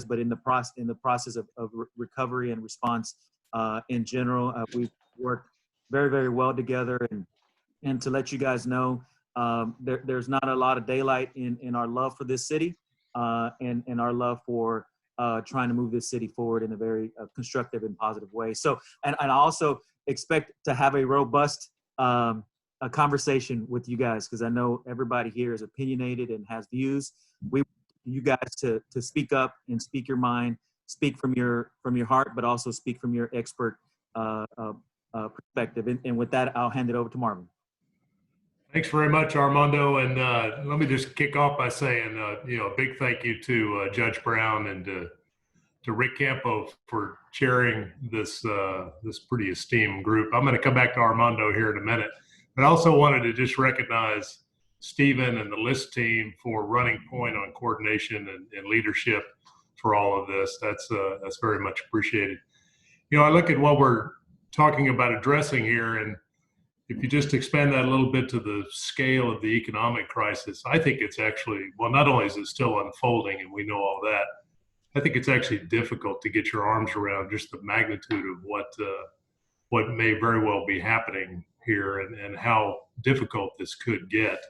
but in the process of recovery and response in general. We've worked very, very well together, and to let you guys know, there's not a lot of daylight in our love for this city and our love for trying to move this city forward in a very constructive and positive way. So, and I also expect to have a robust a conversation with you guys, because I know everybody here is opinionated and has views. We want you guys to speak up and speak your mind, speak from your heart, but also speak from your expert perspective. And with that, I'll hand it over to Marvin. Thanks very much, Armando. And let me just kick off by saying, a big thank you to Judge Brown and to Rick Campo for chairing this pretty esteemed group. I'm going to come back to Armando here in a minute, but I also wanted to just recognize Stephen and the LIST team for running point on coordination and leadership for all of this. That's very much appreciated. I look at what we're talking about addressing here, and if you just expand that a little bit to the scale of the economic crisis, I think it's actually, well, not only is it still unfolding and we know all that, I think it's actually difficult to get your arms around just the magnitude of what may very well be happening here and how difficult this could get.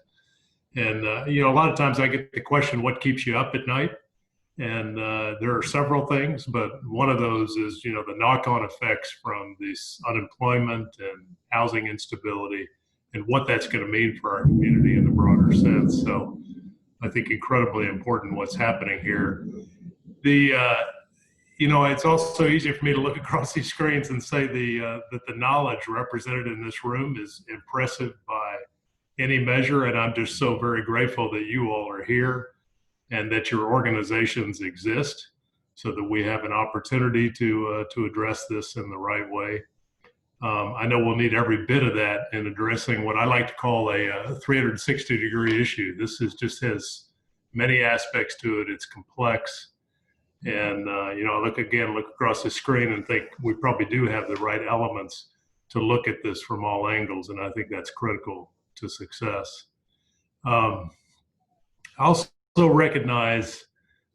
And, a lot of times I get the question, what keeps you up at night? And there are several things, but one of those is, the knock-on effects from this unemployment and housing instability and what that's going to mean for our community in the broader sense. So I think incredibly important what's happening here. It's also easier for me to look across these screens and say that the knowledge represented in this room is impressive by any measure. And I'm just so very grateful that you all are here and that your organizations exist so that we have an opportunity to address this in the right way. I know we'll need every bit of that in addressing what I like to call a 360-degree issue. This just has many aspects to it. It's complex. And, look across the screen and think we probably do have the right elements to look at this from all angles. And I think that's critical to success. I also recognize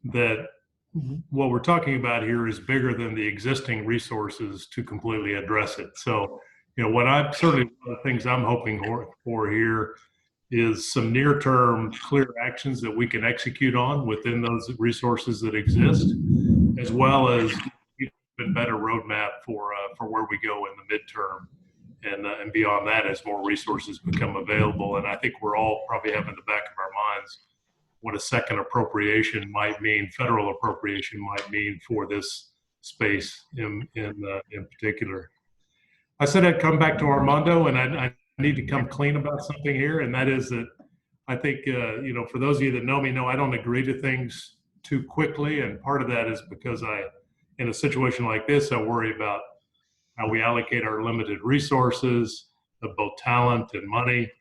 that what we're talking about here is bigger than the existing resources to completely address it. So, what I'm certainly one of the things I'm hoping for here is some near-term clear actions that we can execute on within those resources that exist, as well as even better roadmap for where we go in the midterm and beyond that as more resources become available. And I think we're all probably have in the back of our minds what a second appropriation might mean, federal appropriation might mean for this space in particular. I said I'd come back to Armando, and I need to come clean about something here, and that is that I think, for those of you that know me, I don't agree to things too quickly, and part of that is because in a situation like this, I worry about how we allocate our limited resources of both talent and money.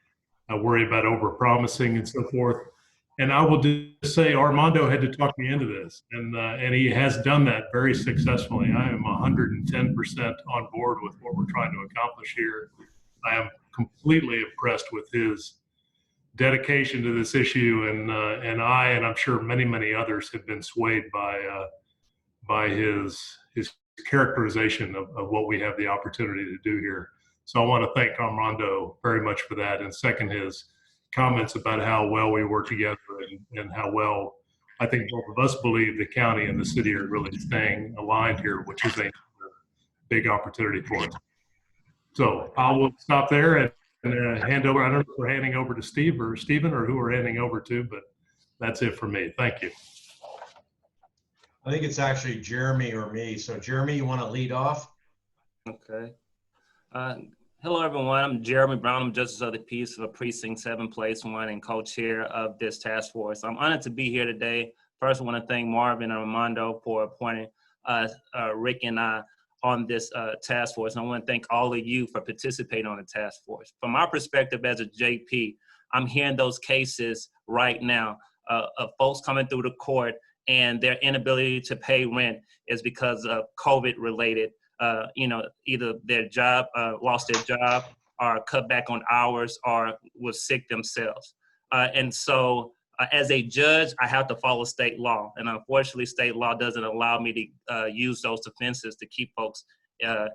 I worry about overpromising and so forth. And I will just say Armando had to talk me into this, and he has done that very successfully. I am 110% on board with what we're trying to accomplish here. I am completely impressed with his dedication to this issue, and I'm sure many others have been swayed by his characterization of what we have the opportunity to do here. So I want to thank Armando very much for that, and second his comments about how well we work together and how well I think both of us believe the county and the city are really staying aligned here, which is a big opportunity for us. So I will stop there and hand over. I don't know if we're handing over to Steve or Stephen or who we're handing over to, but that's it for me. Thank you. I think it's actually Jeremy or me. So Jeremy, you want to lead off? Okay. Hello, everyone. I'm Jeremy Brown. I'm Justice of the Peace for Precinct 7, Place 1, and co-chair of this task force. I'm honored to be here today. First, I want to thank Marvin and Armando for appointing Rick and I on this task force. And I want to thank all of you for participating on the task force. From my perspective as a JP, I'm hearing those cases right now of folks coming through the court and their inability to pay rent is because of COVID-related. Either their job, lost their job, or cut back on hours, or was sick themselves. And so As a judge, I have to follow state law, and unfortunately, state law doesn't allow me to use those defenses to keep folks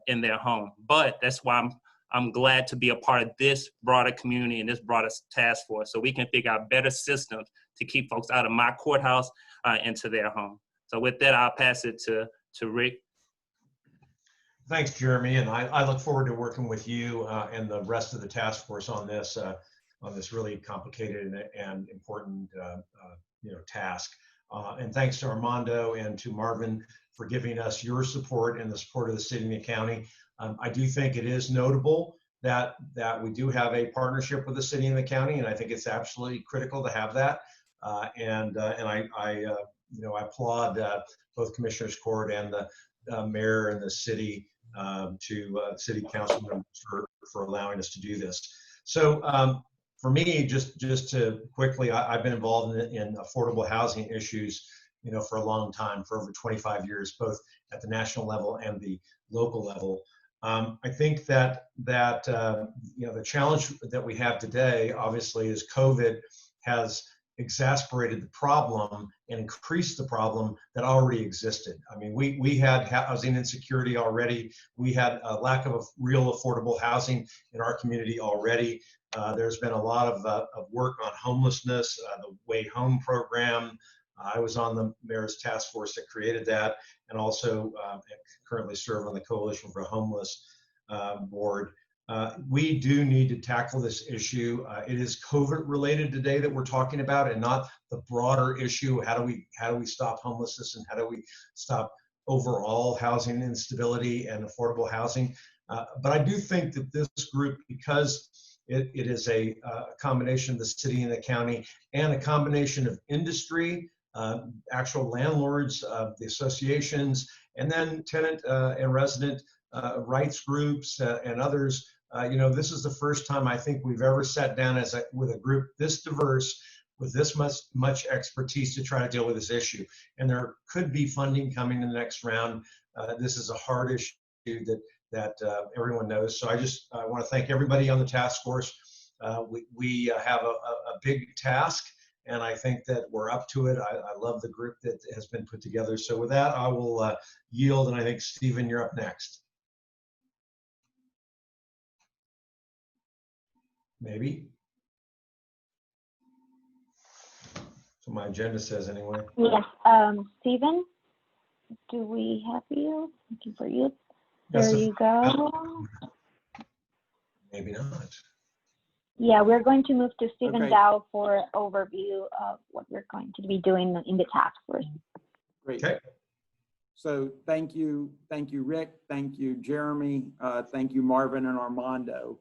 in their home. But that's why I'm glad to be a part of this broader community and this broader task force, so we can figure out better systems to keep folks out of my courthouse into their home. So with that, I'll pass it to Rick. Thanks, Jeremy, and I look forward to working with you and the rest of the task force on this really complicated and important task. And thanks to Armando and to Marvin for giving us your support and the support of the city and the county. I do think it is notable that we do have a partnership with the city and the county, and I think it's absolutely critical to have that. And I applaud both Commissioners Court and the mayor and the city city council members for allowing us to do this. So for me, just to quickly, I've been involved in affordable housing issues, for a long time, for over 25 years, both at the national level and the local level. I think that the challenge that we have today, obviously, is COVID has exasperated the problem and increased the problem that already existed. I mean, we had housing insecurity already. We had a lack of real affordable housing in our community already. There's been a lot of work on homelessness, the Way Home program. I was on the mayor's task force that created that, and also currently serve on the Coalition for Homeless board. We do need to tackle this issue. It is COVID related today that we're talking about, and not the broader issue. How do we stop homelessness, and how do we stop overall housing instability and affordable housing? But I do think that this group, because it is a combination of the city and the county, and a combination of industry, actual landlords, the associations, and then tenant and resident rights groups and others. This is the first time I think we've ever sat down with a group this diverse, with this much expertise to try to deal with this issue. And there could be funding coming in the next round. This is a hard issue that everyone knows. So I want to thank everybody on the task force. We have a big task, and I think that we're up to it. I love the group that has been put together. So with that, I will yield, and I think, Stephen, you're up next. Maybe. So my agenda says anyway. Yes, Stephen, do we have you? Looking for you. There you go. Maybe not. Yeah, we're going to move to Stephen Okay. Dow for overview of what we're going to be doing in the task force. Great. Okay. So thank you, Rick. Thank you, Jeremy. Thank you, Marvin and Armando.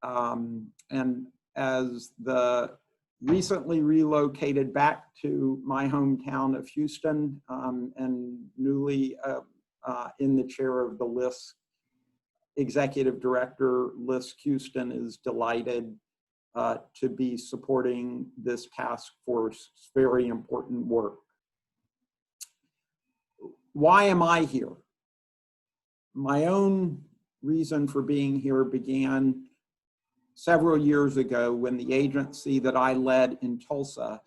And as the recently relocated back to my hometown of Houston, and newly in the chair of the LISC, Executive Director LISC Houston is delighted to be supporting this task force's very important work. Why am I here? My own reason for being here began several years ago when the agency that I led in Tulsa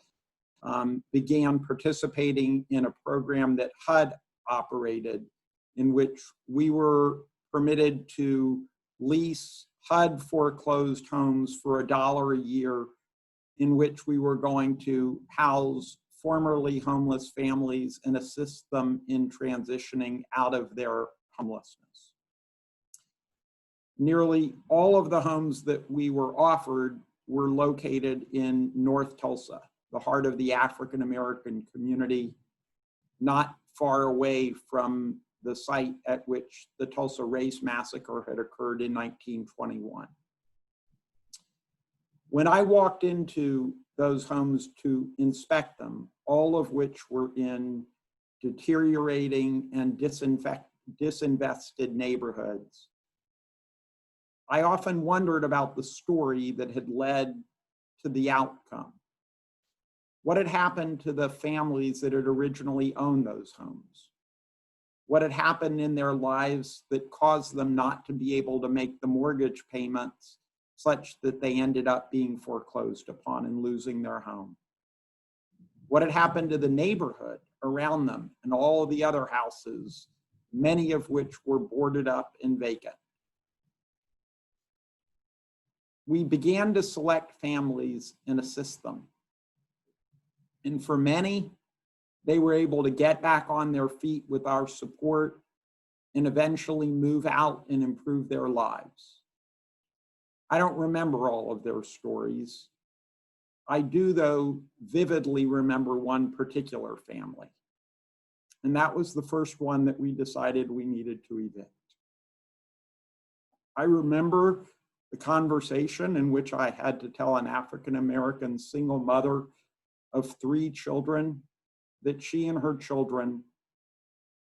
began participating in a program that HUD operated, in which we were permitted to lease HUD foreclosed homes for $1 a year, in which we were going to house formerly homeless families and assist them in transitioning out of their homelessness. Nearly all of the homes that we were offered were located in North Tulsa, the heart of the African American community, not far away from the site at which the Tulsa Race Massacre had occurred in 1921. When I walked into those homes to inspect them, all of which were in deteriorating and disinvested neighborhoods, I often wondered about the story that had led to the outcome. What had happened to the families that had originally owned those homes? What had happened in their lives that caused them not to be able to make the mortgage payments such that they ended up being foreclosed upon and losing their home? what had happened to the neighborhood around them and all of the other houses, many of which were boarded up and vacant. We began to select families and assist them. And for many, they were able to get back on their feet with our support and eventually move out and improve their lives. I don't remember all of their stories. I do, though, vividly remember one particular family. And that was the first one that we decided we needed to evict. I remember the conversation in which I had to tell an African-American single mother of 3 children that she and her children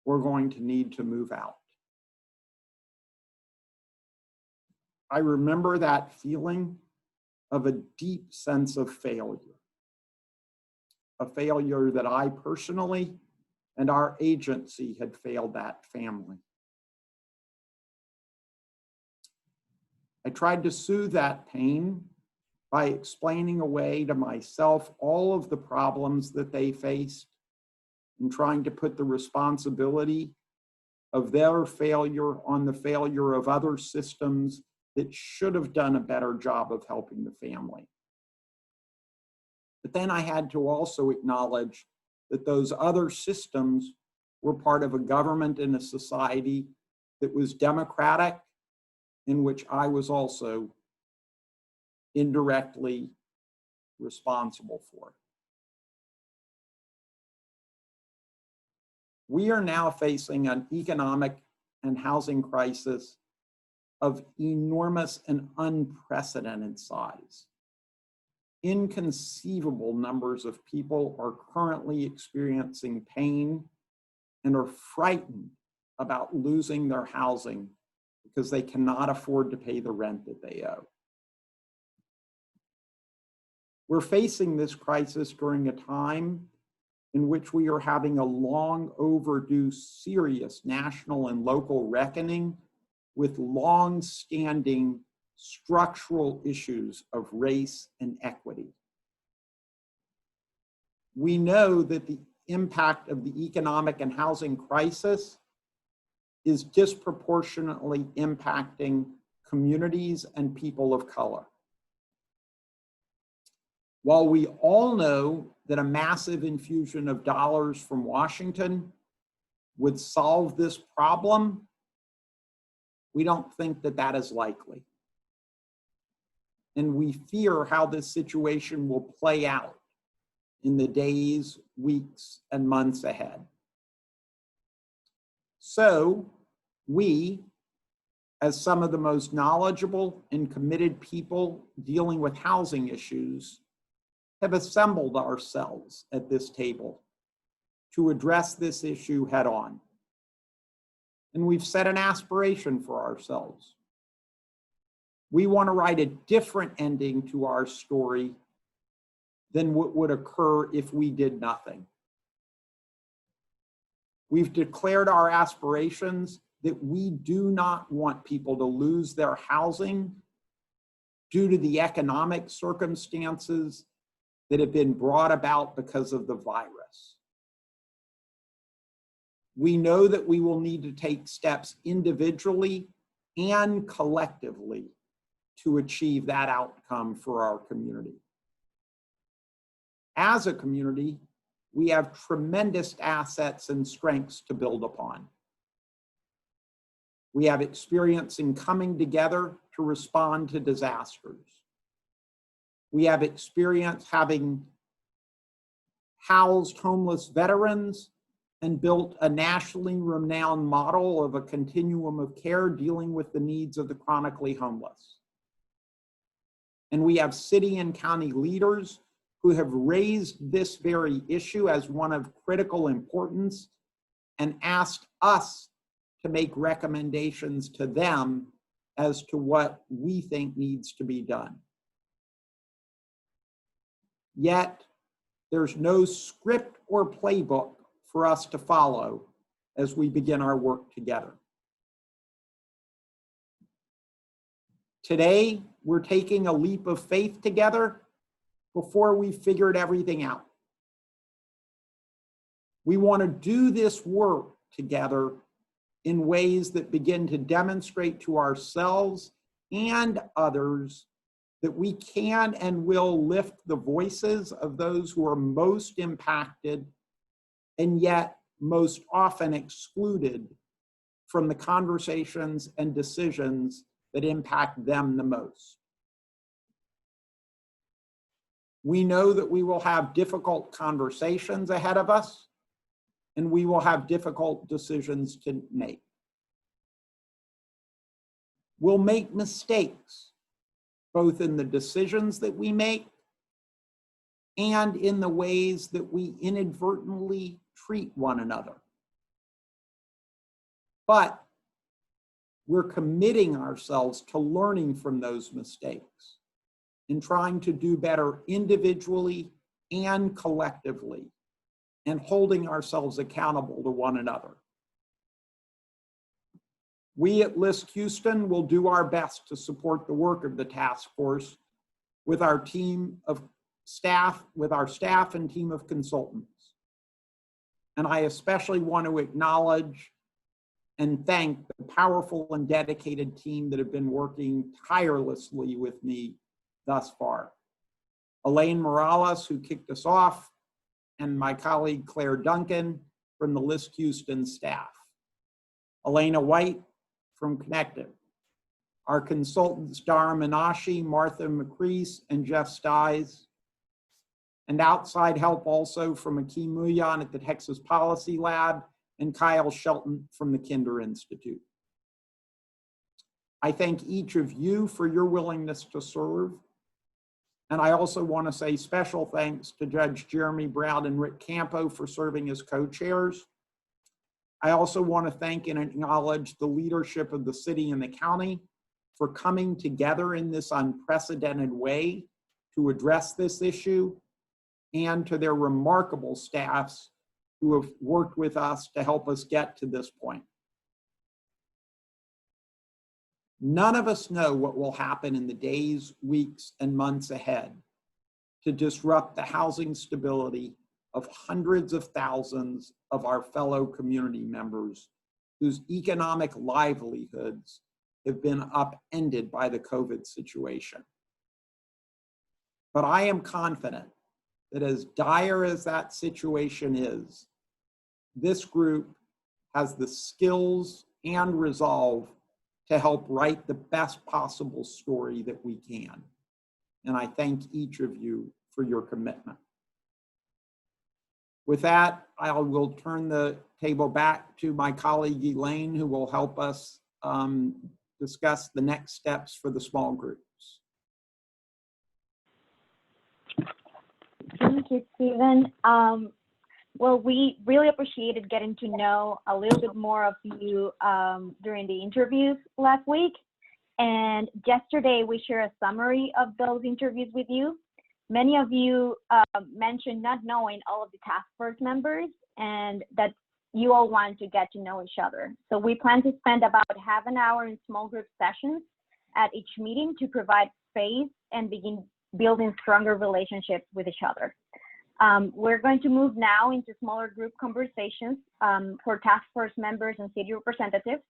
were going to need to move out. I remember that feeling of a deep sense of failure, a failure that I personally and our agency had failed that family. I tried to soothe that pain by explaining away to myself all of the problems that they faced and trying to put the responsibility of their failure on the failure of other systems that should have done a better job of helping the family. But then I had to also acknowledge that those other systems were part of a government and a society that was democratic, in which I was also indirectly responsible for. We are now facing an economic and housing crisis of enormous and unprecedented size. Inconceivable numbers of people are currently experiencing pain and are frightened about losing their housing because they cannot afford to pay the rent that they owe. We're facing this crisis during a time in which we are having a long overdue serious national and local reckoning with long-standing structural issues of race and equity. We know that the impact of the economic and housing crisis is disproportionately impacting communities and people of color. While we all know that a massive infusion of dollars from Washington would solve this problem, we don't think that that is likely. And we fear how this situation will play out in the days, weeks, and months ahead. So we, as some of the most knowledgeable and committed people dealing with housing issues, have assembled ourselves at this table to address this issue head on. And we've set an aspiration for ourselves. We want to write a different ending to our story than what would occur if we did nothing. We've declared our aspirations that we do not want people to lose their housing due to the economic circumstances that have been brought about because of the virus. We know that we will need to take steps individually and collectively to achieve that outcome for our community. As a community, we have tremendous assets and strengths to build upon. We have experience in coming together to respond to disasters. We have experience having housed homeless veterans and built a nationally renowned model of a continuum of care dealing with the needs of the chronically homeless. And we have city and county leaders who have raised this very issue as one of critical importance and asked us to make recommendations to them as to what we think needs to be done. Yet, there's no script or playbook for us to follow as we begin our work together. Today, we're taking a leap of faith together before we figured everything out. We want to do this work together in ways that begin to demonstrate to ourselves and others that we can and will lift the voices of those who are most impacted and yet most often excluded from the conversations and decisions that impact them the most. We know that we will have difficult conversations ahead of us, and we will have difficult decisions to make. We'll make mistakes, both in the decisions that we make and in the ways that we inadvertently treat one another. But we're committing ourselves to learning from those mistakes and trying to do better individually and collectively, and holding ourselves accountable to one another. We at LISC Houston will do our best to support the work of the task force with our team of staff, with our staff and team of consultants. And I especially want to acknowledge and thank the powerful and dedicated team that have been working tirelessly with me thus far. Elaine Morales, who kicked us off, and my colleague Claire Duncan from the LISC Houston staff. Elena White from Connective. Our consultants Dara Menashe, Martha McCrease, and Jeff Sties. And outside help also from Akeem Muyan at the Texas Policy Lab and Kyle Shelton from the Kinder Institute. I thank each of you for your willingness to serve. And I also want to say special thanks to Judge Jeremy Brown and Rick Campo for serving as co-chairs. I also want to thank and acknowledge the leadership of the city and the county for coming together in this unprecedented way to address this issue, and to their remarkable staffs who have worked with us to help us get to this point. None of us know what will happen in the days, weeks, and months ahead to disrupt the housing stability of hundreds of thousands of our fellow community members whose economic livelihoods have been upended by the COVID situation. But I am confident that as dire as that situation is, this group has the skills and resolve to help write the best possible story that we can. And I thank each of you for your commitment. With that, I will turn the table back to my colleague Elaine, who will help us discuss the next steps for the small groups. Thank you, Stephen. Well, we really appreciated getting to know a little bit more of you during the interviews last week. And yesterday, we shared a summary of those interviews with you. Many of you mentioned not knowing all of the task force members and that you all want to get to know each other. So we plan to spend about half an hour in small group sessions at each meeting to provide space and begin building stronger relationships with each other. We're going to move now into smaller group conversations for task force members and city representatives,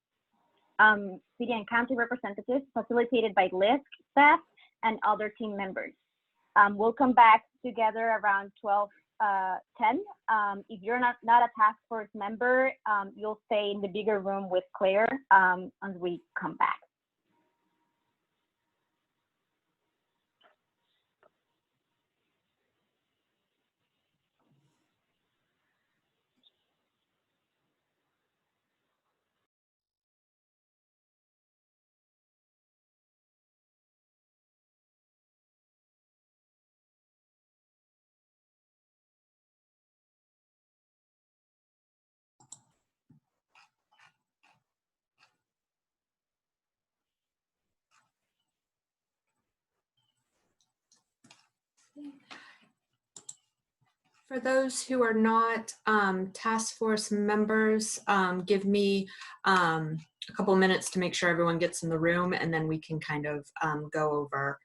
city and county representatives, facilitated by LISC staff and other team members. We'll come back together around 12:10. If you're not a task force member, you'll stay in the bigger room with Claire as we come back. For those who are not task force members, give me a couple minutes to make sure everyone gets in the room, and then we can kind of go over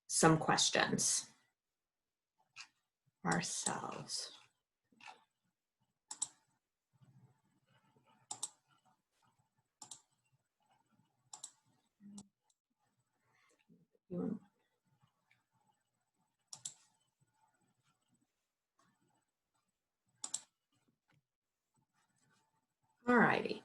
some questions. ourselves. All righty.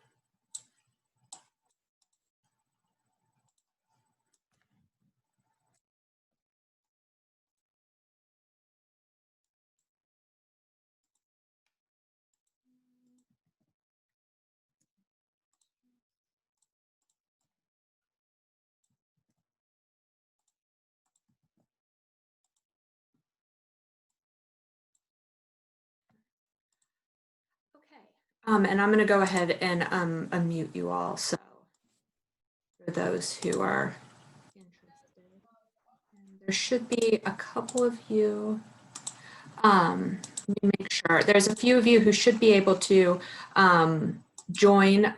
And I'm going to go ahead and unmute you all. So for those who are interested, and there should be a couple of you. Let me make sure. There's a few of you who should be able to join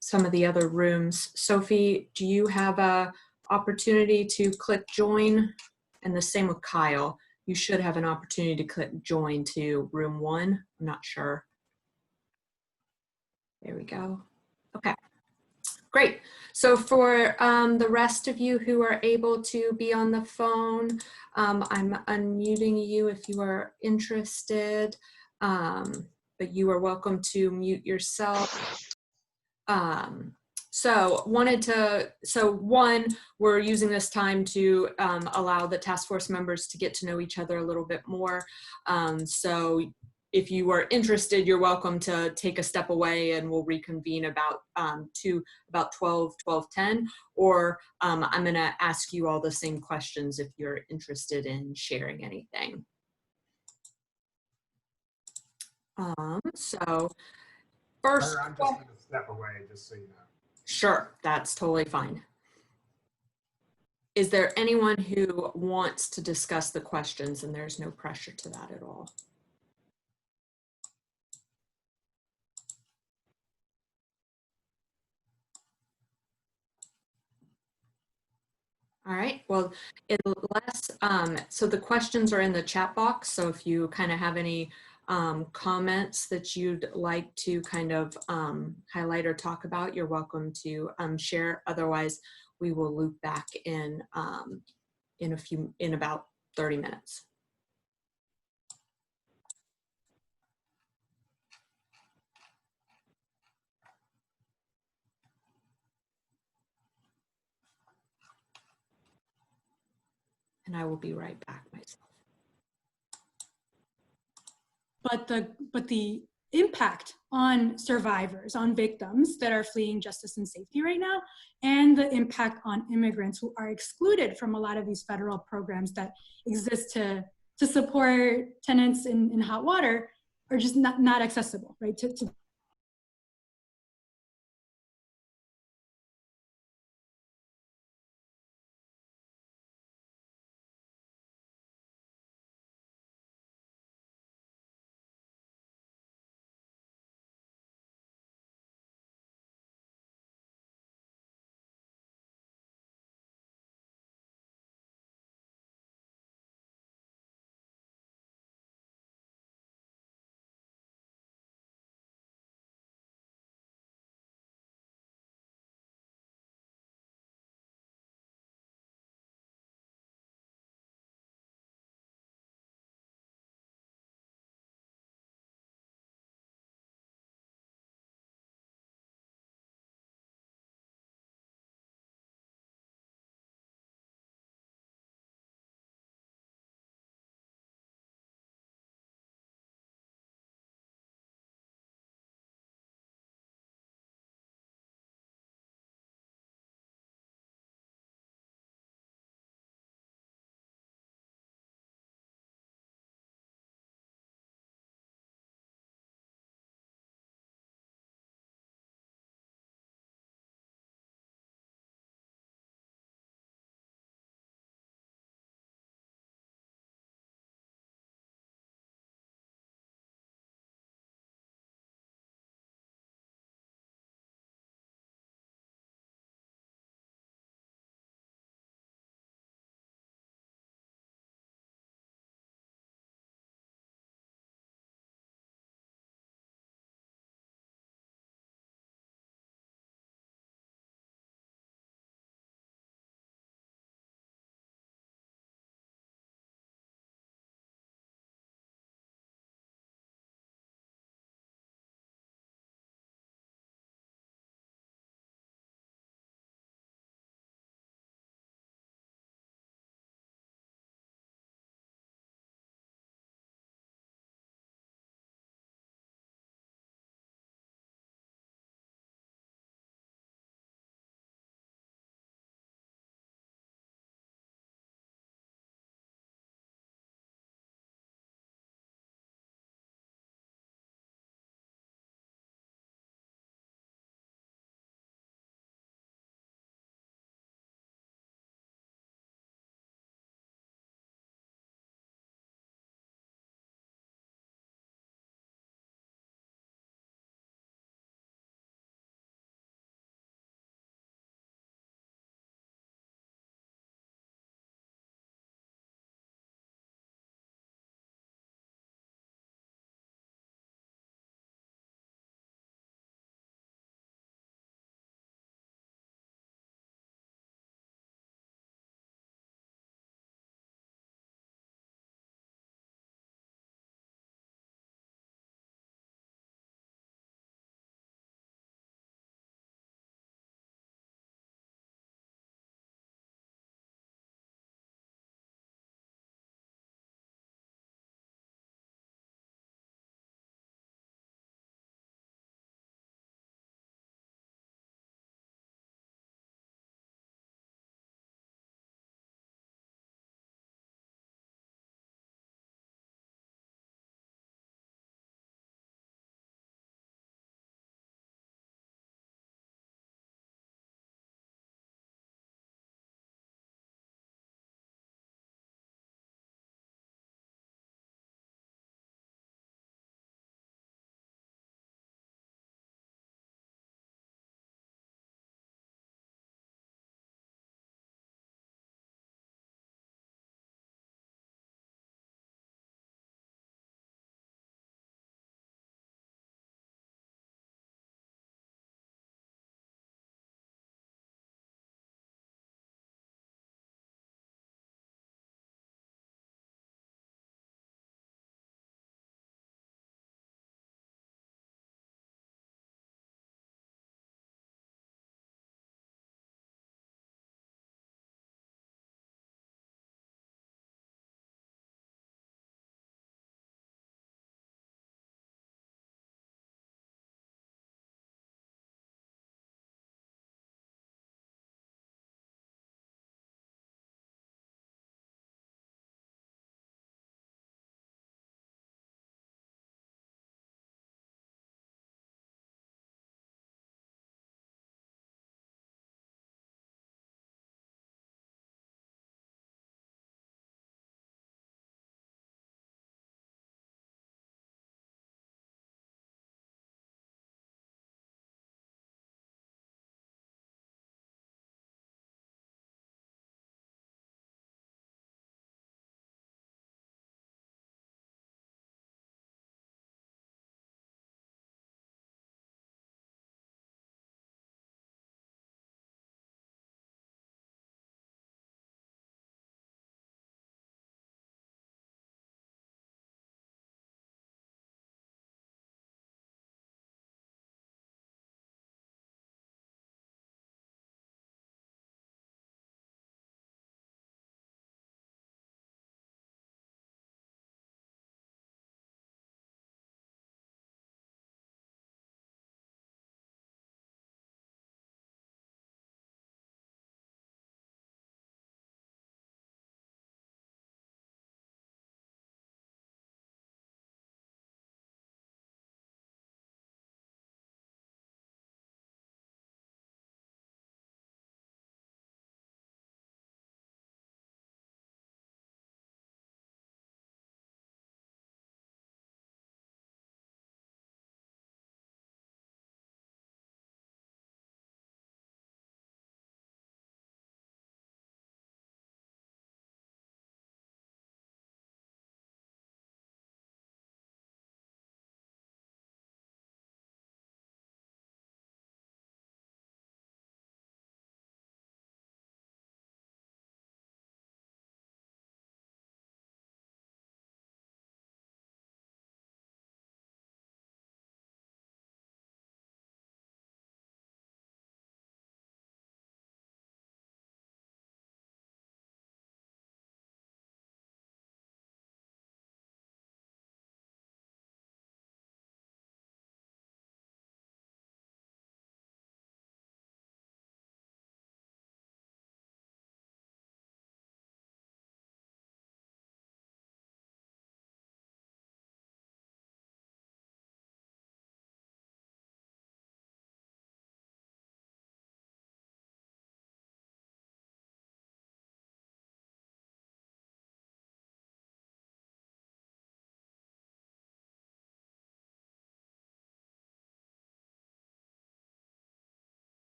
some of the other rooms. Sophie, do you have a opportunity to click join? And the same with Kyle. You should have an opportunity to click join to room 1. I'm not sure. There we go. Okay, great. So for the rest of you who are able to be on the phone, I'm unmuting you if you are interested, but you are welcome to mute yourself. So one, we're using this time to allow the task force members to get to know each other a little bit more. So if you are interested, you're welcome to take a step away and we'll reconvene about 12:10, or I'm gonna ask you all the same questions if you're interested in sharing anything. So first, I'm just gonna step away, just so you know. Sure, that's totally fine. Is there anyone who wants to discuss the questions? And there's no pressure to that at all. All right, well, so the questions are in the chat box. So if you kind of have any comments that you'd like to kind of highlight or talk about, you're welcome to share. Otherwise, we will loop back in about 30 minutes. And I will be right back myself. But the impact on survivors, on victims that are fleeing justice and safety right now, and the impact on immigrants who are excluded from a lot of these federal programs that exist to support tenants in hot water, are just not accessible, right? To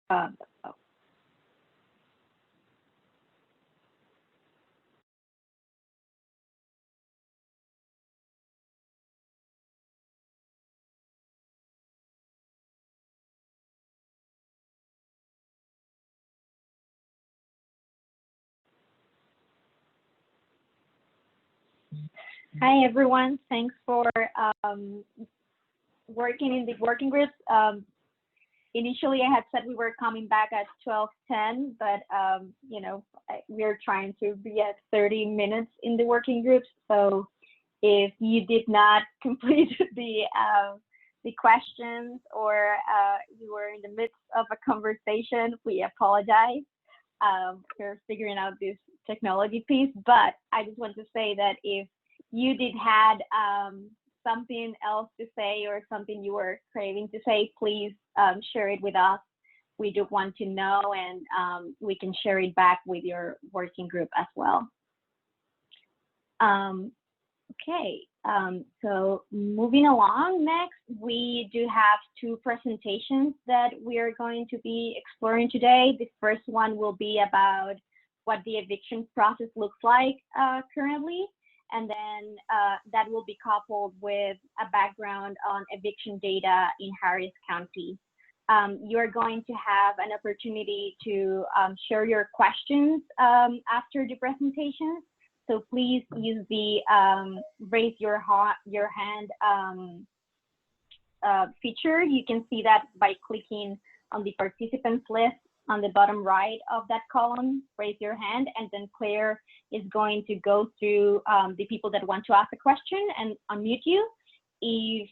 Oh. Hi, everyone. Thanks for working in the working groups. Initially, I had said we were coming back at 12:10, but you know, we're trying to be at 30 minutes in the working groups. So if you did not complete the questions or you were in the midst of a conversation, we apologize. We're figuring out this technology piece, but I just want to say that if you did had something else to say or something you were craving to say, please share it with us. We do want to know, and we can share it back with your working group as well. Okay, so moving along, next, we do have two presentations that we are going to be exploring today. The first one will be about what the eviction process looks like currently. And then that will be coupled with a background on eviction data in Harris County. You're going to have an opportunity to share your questions after the presentation. So please use the raise your hand feature. You can see that by clicking on the participants list on the bottom right of that column, raise your hand, and then Claire is going to go through the people that want to ask a question and unmute you. If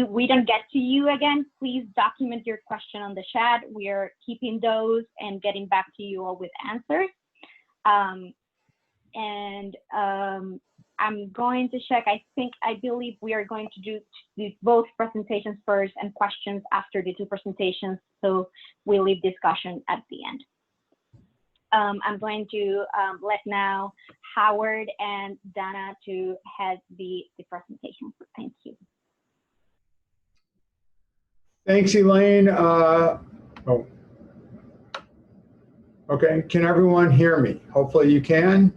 we don't get to you again, please document your question on the chat. We are keeping those and getting back to you all with answers. I'm going to check. I believe we are going to do both presentations first and questions after the two presentations. So we'll leave discussion at the end. I'm going to let now Howard and Dana to head the presentation. Thank you. Thanks, Elaine. Okay, can everyone hear me? Hopefully you can.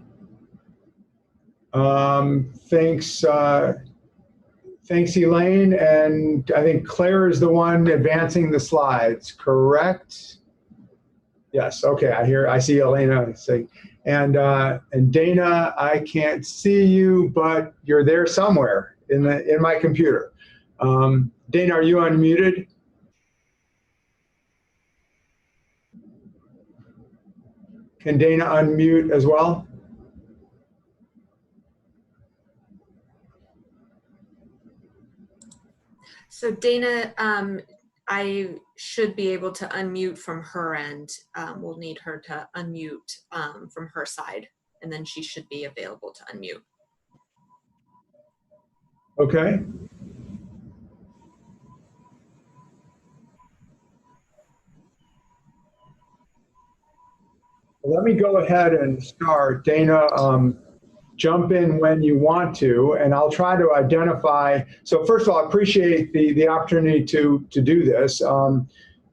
Thanks, Elaine. And I think Claire is the one advancing the slides, correct? Yes, okay, I see Elena saying, and Dana, I can't see you, but you're there somewhere in my computer. Dana, are you unmuted? Can Dana unmute as well? So Dana, I should be able to unmute from her end. We'll need her to unmute from her side, and then she should be available to unmute. Okay. Let me go ahead and start. Dana, jump in when you want to, and I'll try to identify. So first of all, I appreciate the opportunity to do this.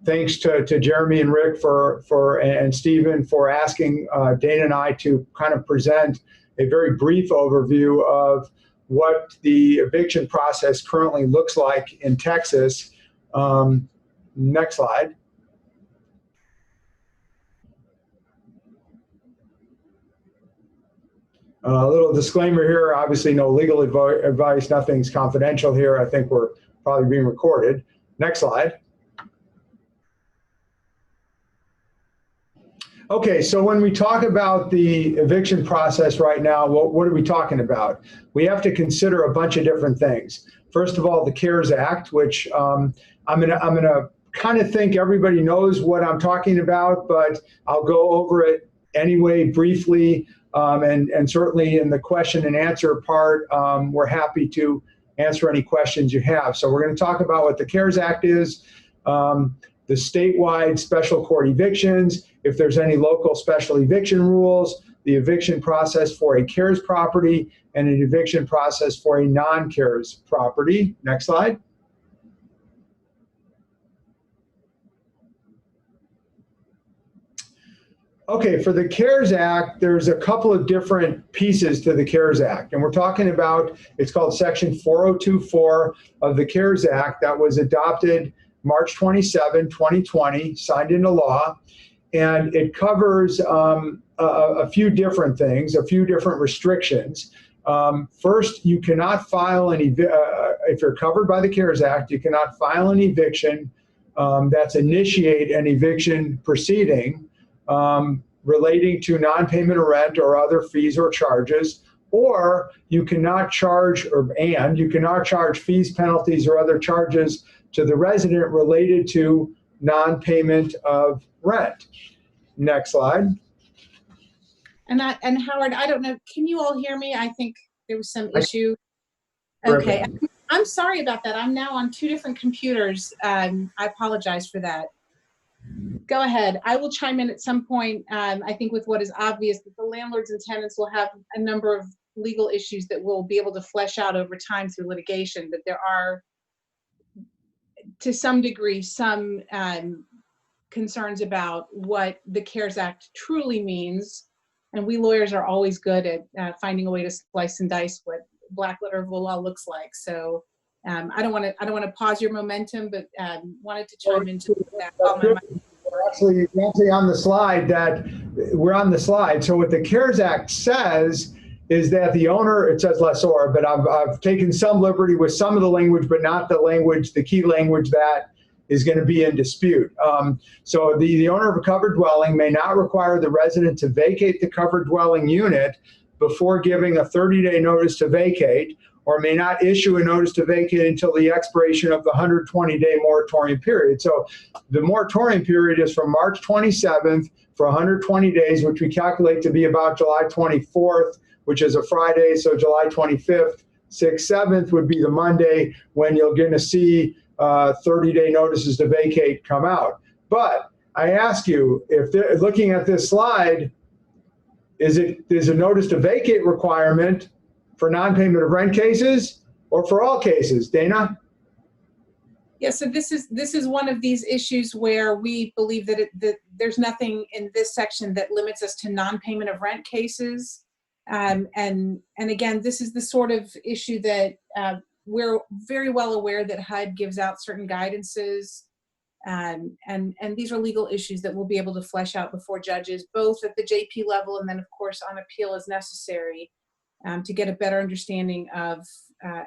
Thanks to Jeremy and Rick and Stephen for asking Dana and I to kind of present a very brief overview of what the eviction process currently looks like in Texas. Next slide. A little disclaimer here, obviously no legal advice, nothing's confidential here. I think we're probably being recorded. Next slide. Okay, so when we talk about the eviction process right now, what are we talking about? We have to consider a bunch of different things. First of all, the CARES Act, which I'm gonna kind of think everybody knows what I'm talking about, but I'll go over it anyway briefly. And certainly in the question and answer part, we're happy to answer any questions you have. So we're going to talk about what the CARES Act is, the statewide special court evictions, if there's any local special eviction rules, the eviction process for a CARES property, and an eviction process for a non-CARES property. Next slide. Okay, for the CARES Act, there's a couple of different pieces to the CARES Act. And we're talking about, it's called Section 4024 of the CARES Act that was adopted March 27, 2020, signed into law. And it covers a few different things, a few different restrictions. First, you cannot file if you're covered by the CARES Act, you cannot file an eviction that's initiate an eviction proceeding relating to non-payment of rent or other fees or charges, or you cannot charge fees, penalties, or other charges to the resident related to non-payment of rent. Next slide. And Howard, I don't know, can you all hear me? I think there was some issue. Okay, I'm sorry about that. I'm now on 2 different computers. I apologize for that. Go ahead. I will chime in at some point. I think with what is obvious, that the landlords and tenants will have a number of legal issues that we'll be able to flesh out over time through litigation, but there are, to some degree, some concerns about what the CARES Act truly means. And we lawyers are always good at finding a way to slice and dice what black letter of the law looks like. So I don't want to pause your momentum, but wanted to chime into that. We're actually on the slide So what the CARES Act says is that the owner, it says lessor, but I've taken some liberty with some of the language, but not the key language that is going to be in dispute. So the owner of a covered dwelling may not require the resident to vacate the covered dwelling unit before giving a 30-day notice to vacate, or may not issue a notice to vacate until the expiration of the 120-day moratorium period. So the moratorium period is from March 27th for 120 days, which we calculate to be about July 24th, which is a Friday, so July 25th, 6th, 7th would be the Monday when you're going to see 30-day notices to vacate come out. But I ask you, if they're looking at this slide, is a notice to vacate requirement for non-payment of rent cases or for all cases? Dana? Yeah, so this is one of these issues where we believe that there's nothing in this section that limits us to non-payment of rent cases. And again, this is the sort of issue that we're very well aware that HUD gives out certain guidances. And these are legal issues that we'll be able to flesh out before judges, both at the JP level and then, of course, on appeal as necessary, to get a better understanding of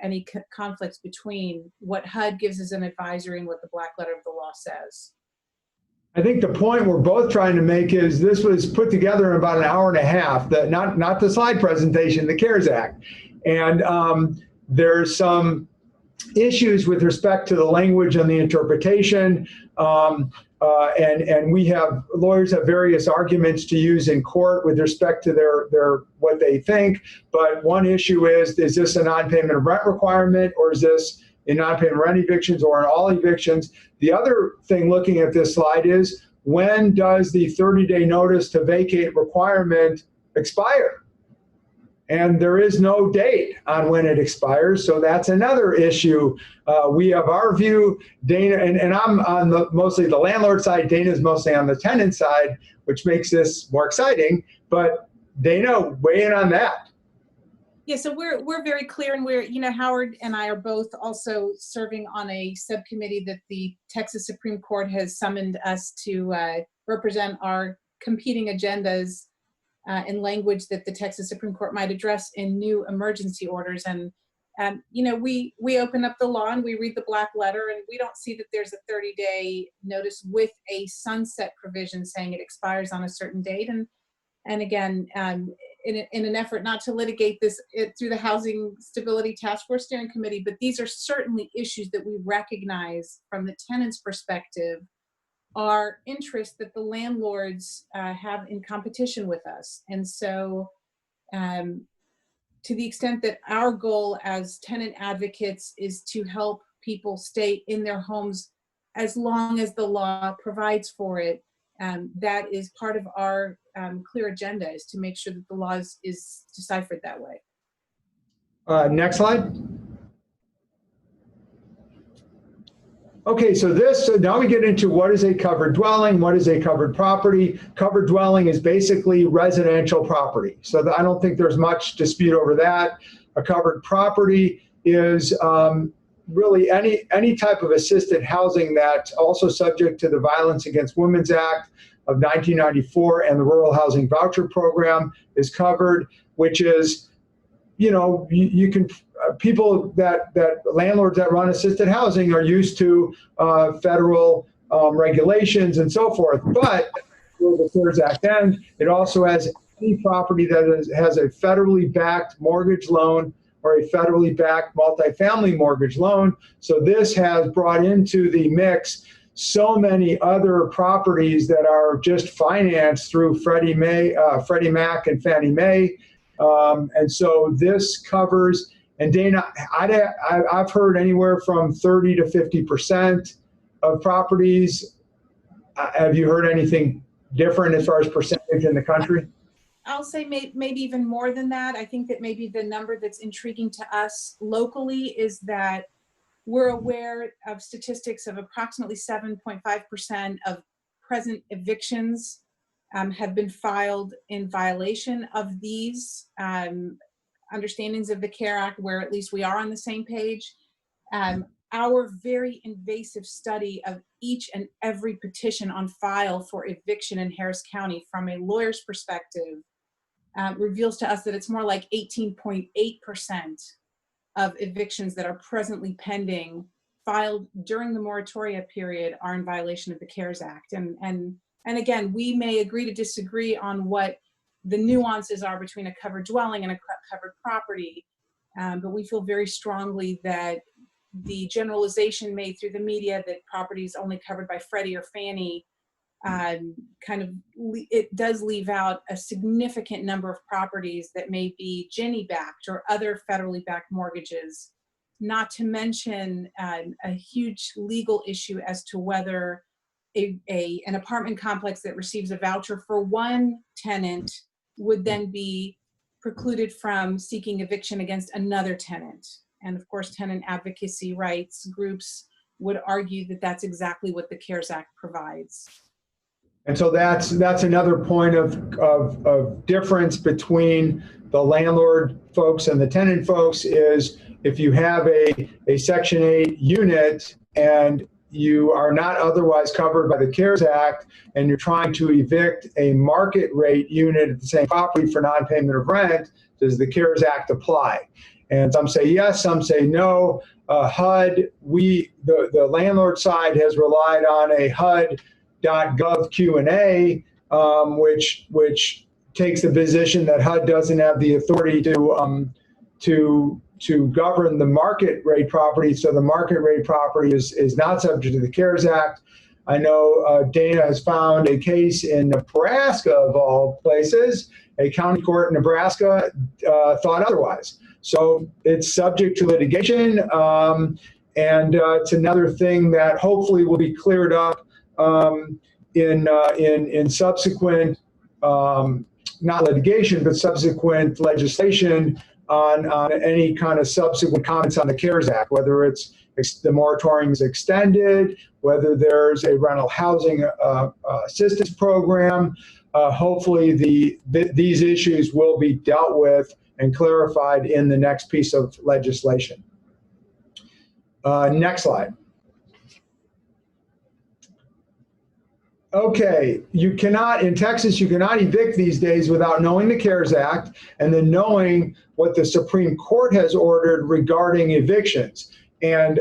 any conflicts between what HUD gives as an advisory and what the black letter of the law says. I think the point we're both trying to make is this was put together in about an hour and a half, not the slide presentation, the CARES Act. And there's some issues with respect to the language and the interpretation. And lawyers have various arguments to use in court with respect to their what they think. But one issue is this a non-payment of rent requirement, or is this in non-payment rent evictions or in all evictions? The other thing looking at this slide is, when does the 30-day notice to vacate requirement expire? And there is no date on when it expires, so that's another issue. We have our view, Dana, and I'm on mostly the landlord side, Dana's mostly on the tenant side, which makes this more exciting. But Dana, weigh in on that. Yeah, so we're very clear, and Howard and I are both also serving on a subcommittee that the Texas Supreme Court has summoned us to represent our competing agendas in language that the Texas Supreme Court might address in new emergency orders. And we open up the law and we read the black letter, and we don't see that there's a 30-day notice with a sunset provision saying it expires on a certain date. And again, in an effort not to litigate this through the Housing Stability Task Force Steering Committee, but these are certainly issues that we recognize from the tenant's perspective are interests that the landlords have in competition with us. And so to the extent that our goal as tenant advocates is to help people stay in their homes as long as the law provides for it, that is part of our clear agenda, is to make sure that the law is deciphered that way. Next slide. Okay, so now we get into what is a covered dwelling, what is a covered property. Covered dwelling is basically residential property. So I don't think there's much dispute over that. A covered property is really any type of assisted housing that's also subject to the Violence Against Women's Act of 1994 and the Rural Housing Voucher Program is covered, which is, you can, people that landlords that run assisted housing are used to federal regulations and so forth. But will the CARES Act end? It also has any property that has a federally backed mortgage loan or a federally backed multifamily mortgage loan. So this has brought into the mix so many other properties that are just financed through Freddie Mac and Fannie Mae. And so this covers, and Dana, I've heard anywhere from 30 to 50% of properties. Have you heard anything different as far as percentage in the country? I'll say maybe even more than that. I think that maybe the number that's intriguing to us locally is that we're aware of statistics of approximately 7.5% of present evictions have been filed in violation of these understandings of the CARE Act, where at least we are on the same page. Our very invasive study of each and every petition on file for eviction in Harris County from a lawyer's perspective reveals to us that it's more like 18.8% of evictions that are presently pending, filed during the moratoria period, are in violation of the CARES Act. And again, we may agree to disagree on what the nuances are between a covered dwelling and a covered property, but we feel very strongly that the generalization made through the media that property is only covered by Freddie or Fannie it does leave out a significant number of properties that may be Ginnie backed or other federally backed mortgages, not to mention a huge legal issue as to whether an apartment complex that receives a voucher for one tenant would then be precluded from seeking eviction against another tenant. And of course, tenant advocacy rights groups would argue that that's exactly what the CARES Act provides. And so that's another point of difference between the landlord folks and the tenant folks is if you have a Section 8 unit and you are not otherwise covered by the CARES Act and you're trying to evict a market rate unit at the same property for non-payment of rent, does the CARES Act apply? And some say yes, some say no. HUD, the landlord side has relied on a HUD.gov Q&A, which takes the position that HUD doesn't have the authority to govern the market rate property. So the market rate property is not subject to the CARES Act. I know Dana has found a case in Nebraska, of all places. A county court in Nebraska thought otherwise. So it's subject to litigation, and it's another thing that hopefully will be cleared up in subsequent, not litigation, but subsequent legislation on any kind of subsequent comments on the CARES Act, whether it's the moratorium is extended, whether there's a rental housing assistance program. Hopefully these issues will be dealt with and clarified in the next piece of legislation. Next slide. Okay, in Texas, you cannot evict these days without knowing the CARES Act and then knowing what the Supreme Court has ordered regarding evictions. And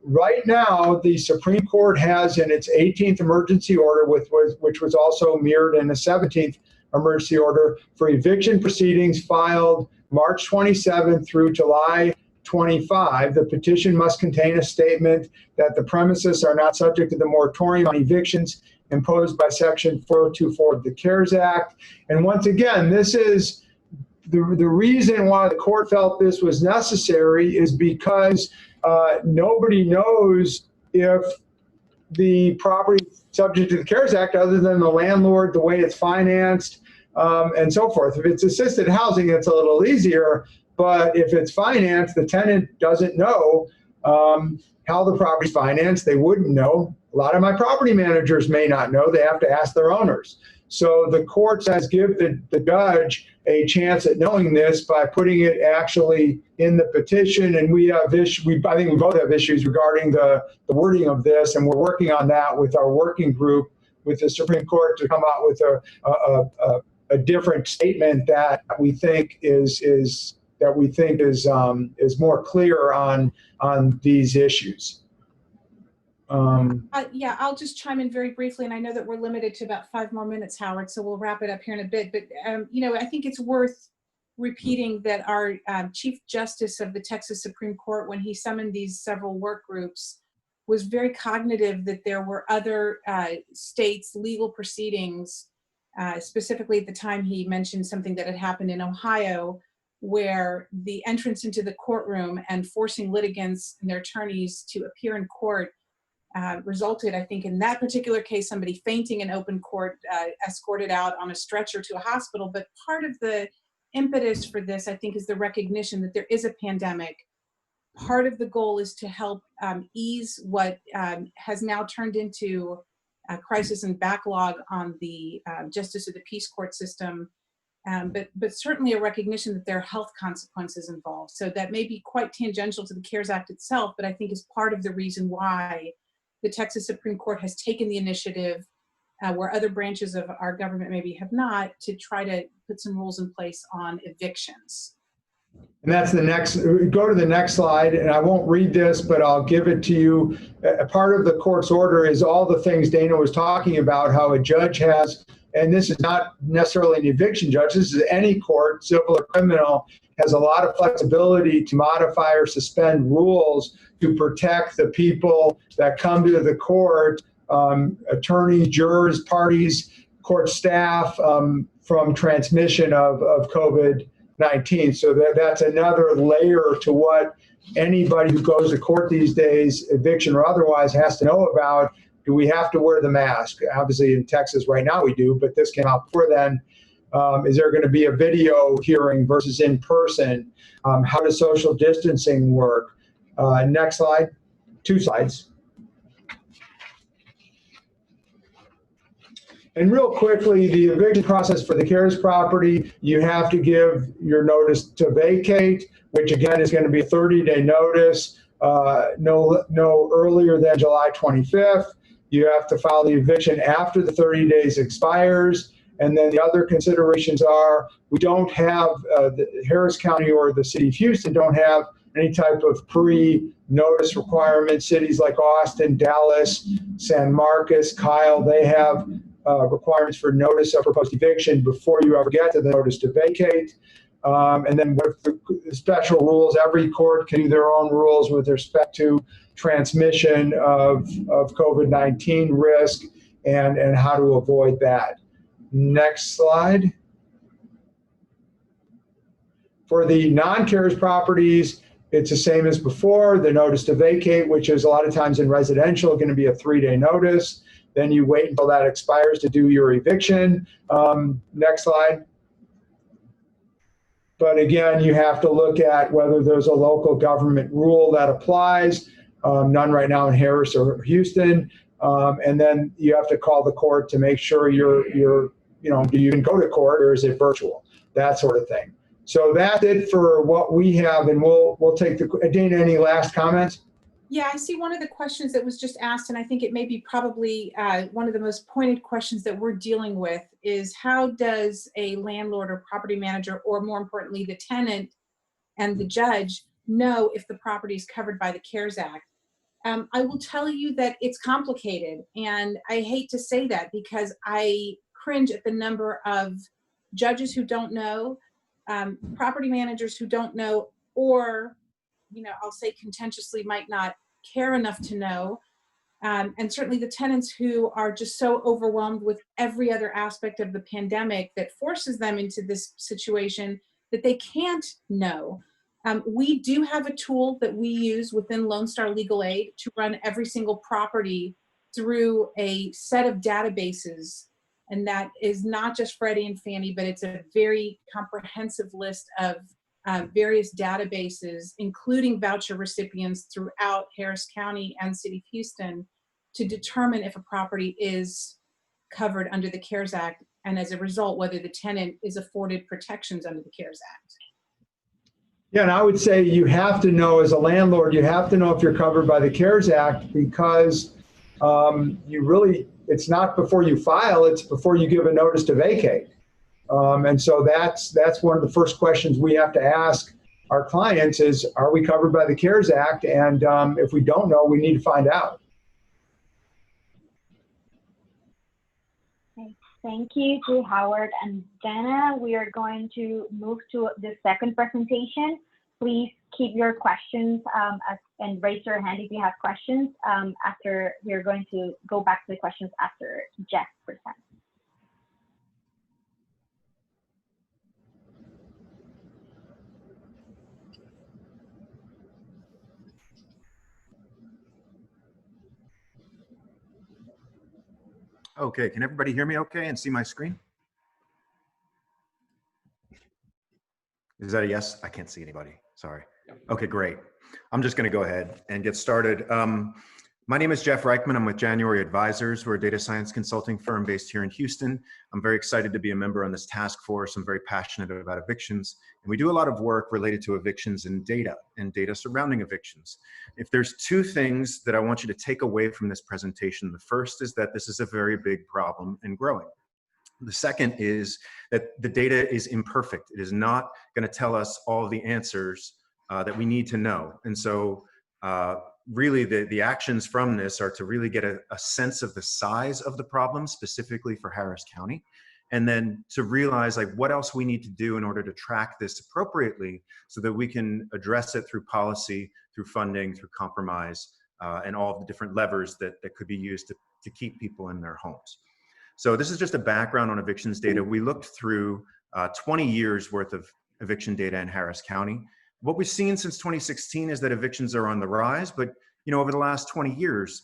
right now, the Supreme Court has in its 18th emergency order, which was also mirrored in the 17th emergency order for eviction proceedings filed March 27 through July 25, the petition must contain a statement that the premises are not subject to the moratorium on evictions imposed by Section 4024 of the CARES Act. And once again, this is the reason why the court felt this was necessary is because nobody knows if the property is subject to the CARES Act other than the landlord, the way it's financed, and so forth. If it's assisted housing, it's a little easier. But if it's financed, the tenant doesn't know how the property's financed. They wouldn't know. A lot of my property managers may not know. They have to ask their owners. So the court says give the judge a chance at knowing this by putting it actually in the petition. And we have I think we both have issues regarding the wording of this, and we're working on that with our working group with the Supreme Court to come out with a different statement that we think is more clear on these issues. Yeah, I'll just chime in very briefly, and I know that we're limited to about 5 more minutes, Howard, so we'll wrap it up here in a bit. But, I think it's worth repeating that our Chief Justice of the Texas Supreme Court, when he summoned these several work groups, was very cognitive that there were other states' legal proceedings. Specifically, at the time, he mentioned something that had happened in Ohio, where the entrance into the courtroom and forcing litigants and their attorneys to appear in court resulted, I think, in that particular case, somebody fainting in open court, escorted out on a stretcher to a hospital. But part of the impetus for this, I think, is the recognition that there is a pandemic. Part of the goal is to help ease what has now turned into a crisis and backlog on the Justice of the Peace Court system, but certainly a recognition that there are health consequences involved. So that may be quite tangential to the CARES Act itself, but I think is part of the reason why the Texas Supreme Court has taken the initiative, where other branches of our government maybe have not, to try to put some rules in place on evictions. And that's the next, go to the next slide, and I won't read this, but I'll give it to you. Part of the court's order is all the things Dana was talking about, how a judge has, and this is not necessarily an eviction judge, this is any court, civil or criminal, has a lot of flexibility to modify or suspend rules to protect the people that come to the court, attorneys, jurors, parties, court staff, from transmission of COVID-19. So that's another layer to what anybody who goes to court these days, eviction or otherwise, has to know about. Do we have to wear the mask? Obviously in Texas right now we do, but this came out before then. Is there going to be a video hearing versus in person? How does social distancing work? Next slide, 2 slides. And real quickly, the eviction process for the CARES property, you have to give your notice to vacate, which again is going to be a 30-day notice, no earlier than July 25th. You have to file the eviction after the 30 days expires. And then the other considerations are, we don't have, the Harris County or the city of Houston don't have any type of pre-notice requirement. Cities like Austin, Dallas, San Marcos, Kyle, they have requirements for notice of proposed eviction before you ever get to the notice to vacate. And then with the special rules, every court can do their own rules with respect to transmission of COVID-19 risk and how to avoid that. Next slide. For the non-CARES properties, it's the same as before. The notice to vacate, which is a lot of times in residential, going to be a 3-day notice. Then you wait until that expires to do your eviction. Next slide. But again, you have to look at whether there's a local government rule that applies. None right now in Harris or Houston. And then you have to call the court to make sure do you even go to court or is it virtual? That sort of thing. So that's it for what we have, and we'll take Dana, any last comments? Yeah, I see one of the questions that was just asked, and I think it may be probably one of the most pointed questions that we're dealing with, is how does a landlord or property manager, or more importantly, the tenant and the judge, know if the property is covered by the CARES Act? I will tell you that it's complicated, and I hate to say that because I cringe at the number of judges who don't know, property managers who don't know, or I'll say contentiously might not care enough to know, and certainly the tenants who are just so overwhelmed with every other aspect of the pandemic that forces them into this situation that they can't know. We do have a tool that we use within Lone Star Legal Aid to run every single property through a set of databases, and that is not just Freddie and Fannie, but it's a very comprehensive list of various databases, including voucher recipients throughout Harris County and City of Houston, to determine if a property is covered under the CARES Act, and as a result, whether the tenant is afforded protections under the CARES Act. Yeah, and I would say you have to know, as a landlord, you have to know if you're covered by the CARES Act, because it's not before you file, it's before you give a notice to vacate. And so that's one of the first questions we have to ask our clients is, are we covered by the CARES Act? And if we don't know, we need to find out. Okay. Thank you to Howard and Dana. We are going to move to the second presentation. Please keep your questions and raise your hand if you have questions. After we're going to go back to the questions after Jeff presents. Okay, can everybody hear me okay and see my screen? Is that a yes? I can't see anybody, sorry. Okay, great. I'm just gonna go ahead and get started. My name is Jeff Reichman. I'm with January Advisors. We're a data science consulting firm based here in Houston. I'm very excited to be a member on this task force. I'm very passionate about evictions. And we do a lot of work related to evictions and data surrounding evictions. If there's two things that I want you to take away from this presentation, the first is that this is a very big problem and growing. The second is that the data is imperfect. It is not going to tell us all the answers that we need to know. And so really the actions from this are to really get a sense of the size of the problem specifically for Harris County, and then to realize like what else we need to do in order to track this appropriately so that we can address it through policy, through funding, through compromise, and all of the different levers that could be used to keep people in their homes. So this is just a background on evictions data. We looked through 20 years worth of eviction data in Harris County. What we've seen since 2016 is that evictions are on the rise, but over the last 20 years,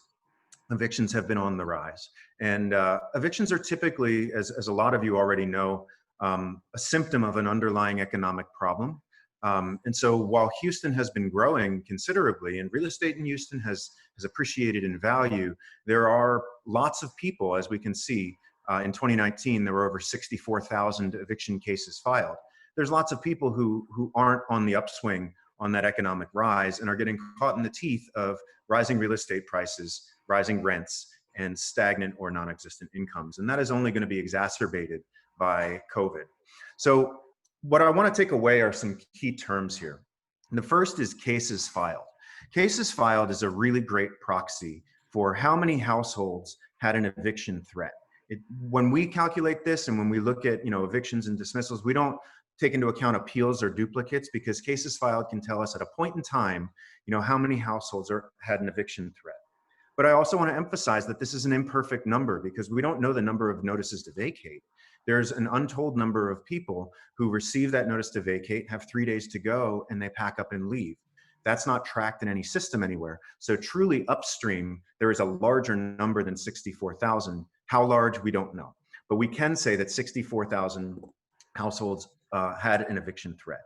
evictions have been on the rise. And evictions are typically, as a lot of you already know, a symptom of an underlying economic problem. And so while Houston has been growing considerably and real estate in Houston has appreciated in value, there are lots of people, as we can see, in 2019, there were over 64,000 eviction cases filed. There's lots of people who aren't on the upswing on that economic rise and are getting caught in the teeth of rising real estate prices, rising rents, and stagnant or non-existent incomes. And that is only going to be exacerbated by COVID. So what I want to take away are some key terms here. And the first is cases filed. Cases filed is a really great proxy for how many households had an eviction threat. When we calculate this and when we look at evictions and dismissals, we don't take into account appeals or duplicates, because cases filed can tell us at a point in time, how many households had an eviction threat. But I also want to emphasize that this is an imperfect number because we don't know the number of notices to vacate. There's an untold number of people who receive that notice to vacate, have 3 days to go, and they pack up and leave. That's not tracked in any system anywhere. So truly upstream, there is a larger number than 64,000. How large, we don't know. But we can say that 64,000 households had an eviction threat.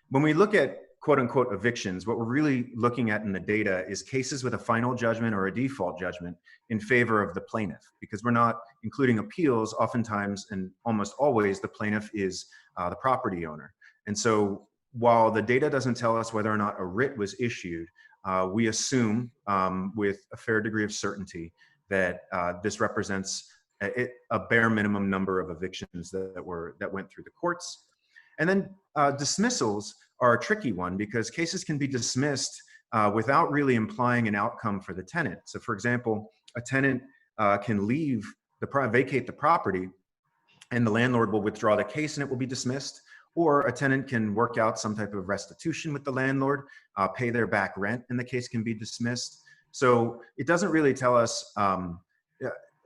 When we look at quote unquote evictions, what we're really looking at in the data is cases with a final judgment or a default judgment in favor of the plaintiff, because we're not including appeals. Oftentimes and almost always the plaintiff is the property owner. And so while the data doesn't tell us whether or not a writ was issued, we assume with a fair degree of certainty that this represents a bare minimum number of evictions that went through the courts. And then dismissals are a tricky one because cases can be dismissed without really implying an outcome for the tenant. So for example, a tenant can vacate the property and the landlord will withdraw the case and it will be dismissed. Or a tenant can work out some type of restitution with the landlord, pay their back rent, and the case can be dismissed. So it doesn't really tell us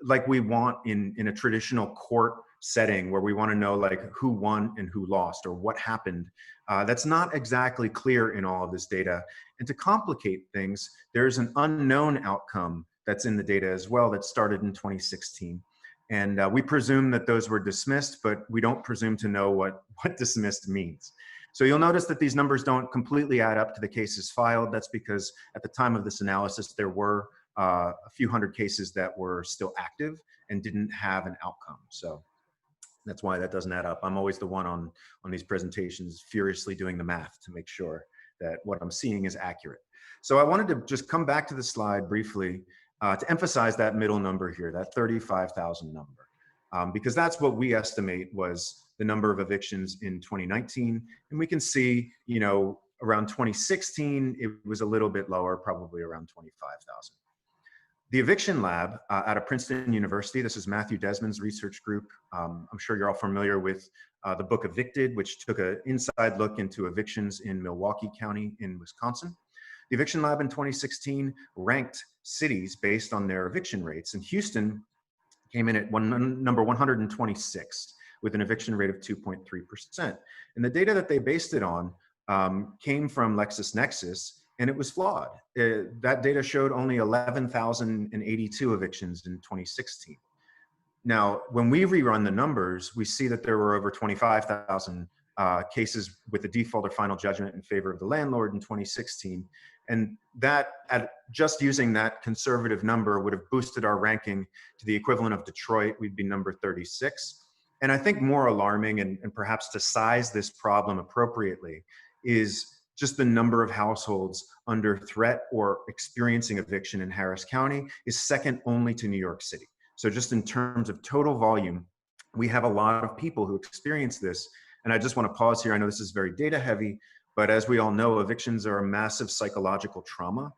like we want in a traditional court setting where we want to know like who won and who lost or what happened. That's not exactly clear in all of this data. And to complicate things, there's an unknown outcome that's in the data as well that started in 2016. And we presume that those were dismissed, but we don't presume to know what dismissed means. So you'll notice that these numbers don't completely add up to the cases filed. That's because at the time of this analysis, there were a few hundred cases that were still active and didn't have an outcome. So that's why that doesn't add up. I'm always the one on these presentations furiously doing the math to make sure that what I'm seeing is accurate. So I wanted to just come back to the slide briefly to emphasize that middle number here, that 35,000 number, because that's what we estimate was the number of evictions in 2019. And we can see, you know, around 2016, it was a little bit lower, probably around 25,000. The Eviction Lab out of Princeton University, this is Matthew Desmond's research group. I'm sure you're all familiar with the book Evicted, which took an inside look into evictions in Milwaukee County in Wisconsin. The Eviction Lab in 2016 ranked cities based on their eviction rates, and Houston came in at number 126 with an eviction rate of 2.3%. And the data that they based it on came from LexisNexis, and it was flawed. That data showed only 11,082 evictions in 2016. Now, when we rerun the numbers, we see that there were over 25,000 cases with a default or final judgment in favor of the landlord in 2016. And that, at just using that conservative number, would have boosted our ranking to the equivalent of Detroit. We'd be number 36. And I think more alarming, and perhaps to size this problem appropriately, is just the number of households under threat or experiencing eviction in Harris County is second only to New York City. So just in terms of total volume, we have a lot of people who experience this. And I just want to pause here. I know this is very data heavy, but as we all know, evictions are a massive psychological trauma.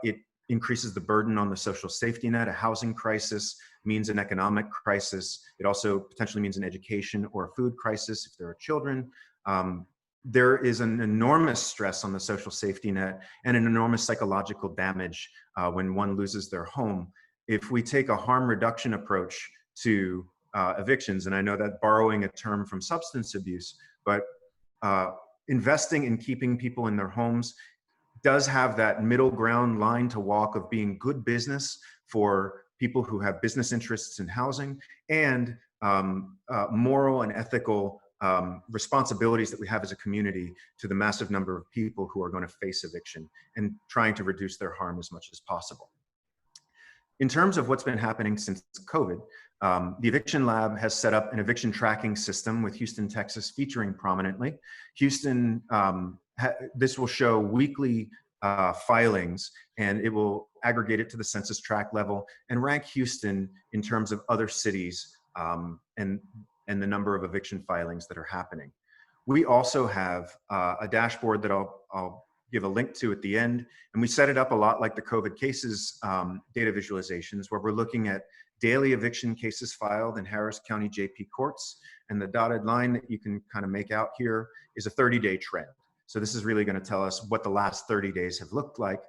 It increases the burden on the social safety net. A housing crisis means an economic crisis. It also potentially means an education or a food crisis if there are children. There is an enormous stress on the social safety net and an enormous psychological damage when one loses their home. If we take a harm reduction approach to evictions, and I know that borrowing a term from substance abuse, but investing in keeping people in their homes does have that middle ground line to walk of being good business for people who have business interests in housing and moral and ethical responsibilities that we have as a community to the massive number of people who are going to face eviction and trying to reduce their harm as much as possible. In terms of what's been happening since COVID, the Eviction Lab has set up an eviction tracking system with Houston, Texas featuring prominently. Houston, this will show weekly filings, and it will aggregate it to the census tract level and rank Houston in terms of other cities and the number of eviction filings that are happening. We also have a dashboard that I'll give a link to at the end, and we set it up a lot like the COVID cases data visualizations, where we're looking at daily eviction cases filed in Harris County JP courts, and the dotted line that you can kind of make out here is a 30-day trend. So this is really going to tell us what the last 30 days have looked like.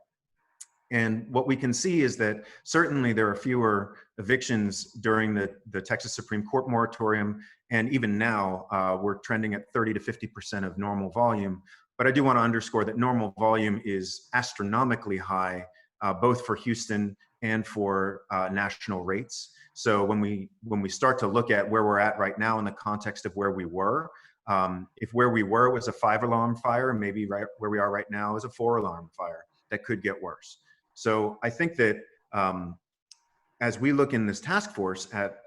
And what we can see is that certainly there are fewer evictions during the Texas Supreme Court moratorium, and even now we're trending at 30 to 50% of normal volume. But I do want to underscore that normal volume is astronomically high, both for Houston and for national rates. So when we start to look at where we're at right now in the context of where we were, if where we were was a 5-alarm fire, maybe right where we are right now is a 4-alarm fire that could get worse. So I think that as we look in this task force at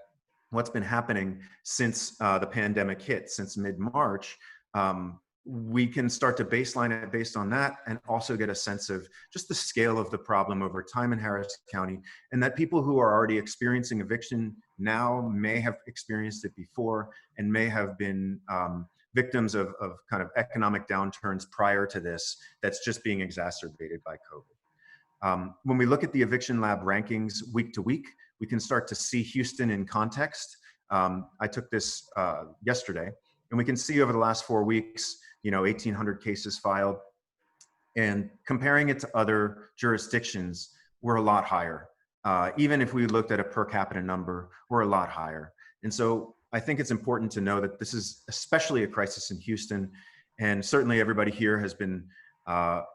what's been happening since the pandemic hit, since mid-March, we can start to baseline it based on that and also get a sense of just the scale of the problem over time in Harris County, and that people who are already experiencing eviction now may have experienced it before and may have been victims of kind of economic downturns prior to this that's just being exacerbated by COVID. When we look at the Eviction Lab rankings week to week, we can start to see Houston in context. I took this yesterday, and we can see over the last 4 weeks, 1,800 cases filed, and comparing it to other jurisdictions, we're a lot higher. Even if we looked at a per capita number, we're a lot higher. And so I think it's important to know that this is especially a crisis in Houston, and certainly everybody here has been kind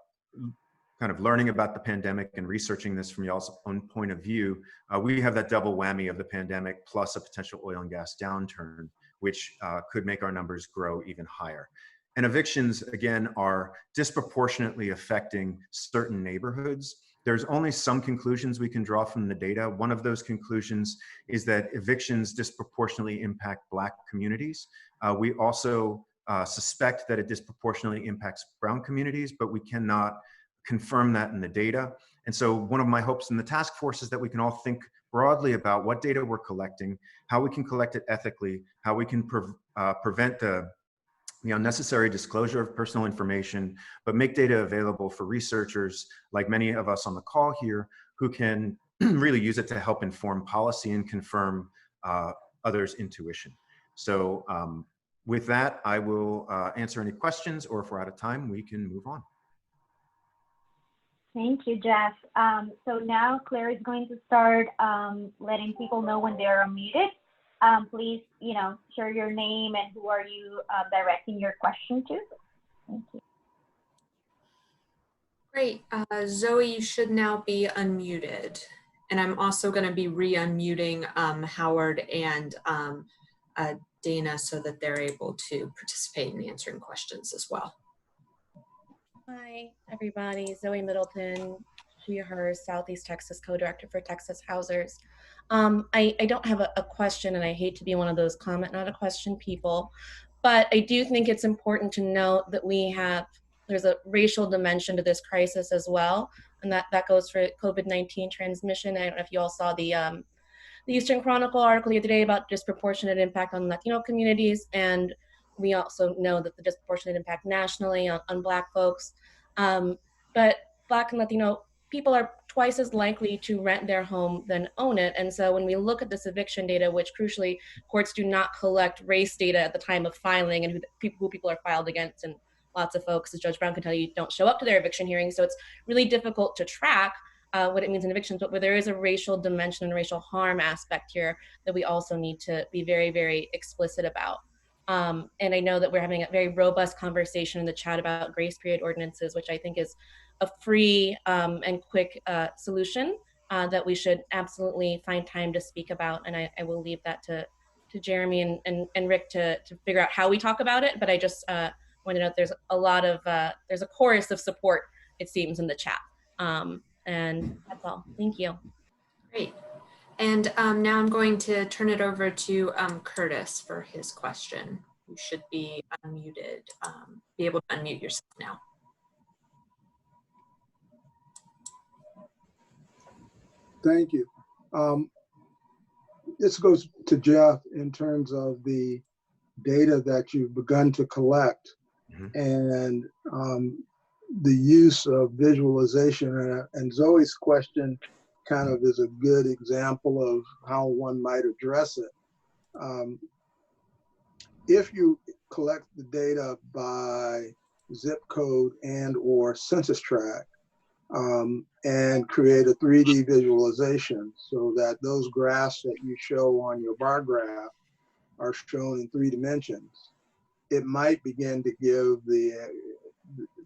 of learning about the pandemic and researching this from y'all's own point of view. We have that double whammy of the pandemic plus a potential oil and gas downturn, which could make our numbers grow even higher. And evictions, again, are disproportionately affecting certain neighborhoods. There's only some conclusions we can draw from the data. One of those conclusions is that evictions disproportionately impact Black communities. We also suspect that it disproportionately impacts brown communities, but we cannot confirm that in the data. And so one of my hopes in the task force is that we can all think broadly about what data we're collecting, how we can collect it ethically, how we can prevent the unnecessary disclosure of personal information, but make data available for researchers like many of us on the call here who can really use it to help inform policy and confirm others' intuition. So with that, I will answer any questions, or if we're out of time, we can move on. Thank you, Jeff. So now Claire is going to start letting people know when they're unmuted. Please, share your name and who are you directing your question to. Thank you. Great. Zoe, you should now be unmuted. And I'm also going to be re-unmuting Howard and Dana so that they're able to participate in answering questions as well. Hi, everybody. Zoe Middleton, she, her, Southeast Texas co-director for Texas Housers. I don't have a question, and I hate to be one of those comment, not a question people, but I do think it's important to note that there's a racial dimension to this crisis as well, and that goes for COVID-19 transmission. I don't know if you all saw the Eastern Chronicle article today about disproportionate impact on Latino communities, and we also know that the disproportionate impact nationally on Black folks. But Black and Latino people are twice as likely to rent their home than own it. And so when we look at this eviction data, which crucially courts do not collect race data at the time of filing and who people are filed against, and lots of folks, as Judge Brown can tell you, don't show up to their eviction hearings. So it's really difficult to track what it means in evictions, but where there is a racial dimension and racial harm aspect here that we also need to be very, very explicit about. And I know that we're having a very robust conversation in the chat about grace period ordinances, which I think is a free and quick solution that we should absolutely find time to speak about. And I will leave that to Jeremy and Rick to figure out how we talk about it. But I just want to note there's a lot of, there's a chorus of support, it seems, in the chat. And that's all. Thank you. Great. And now I'm going to turn it over to Curtis for his question. You should be unmuted, be able to unmute yourself now. Thank you. This goes to Jeff in terms of the data that you've begun to collect and the use of visualization. And Zoe's question kind of is a good example of how one might address it. If you collect the data by zip code and or census tract, and create a 3D visualization so that those graphs that you show on your bar graph are shown in 3 dimensions, it might begin to give the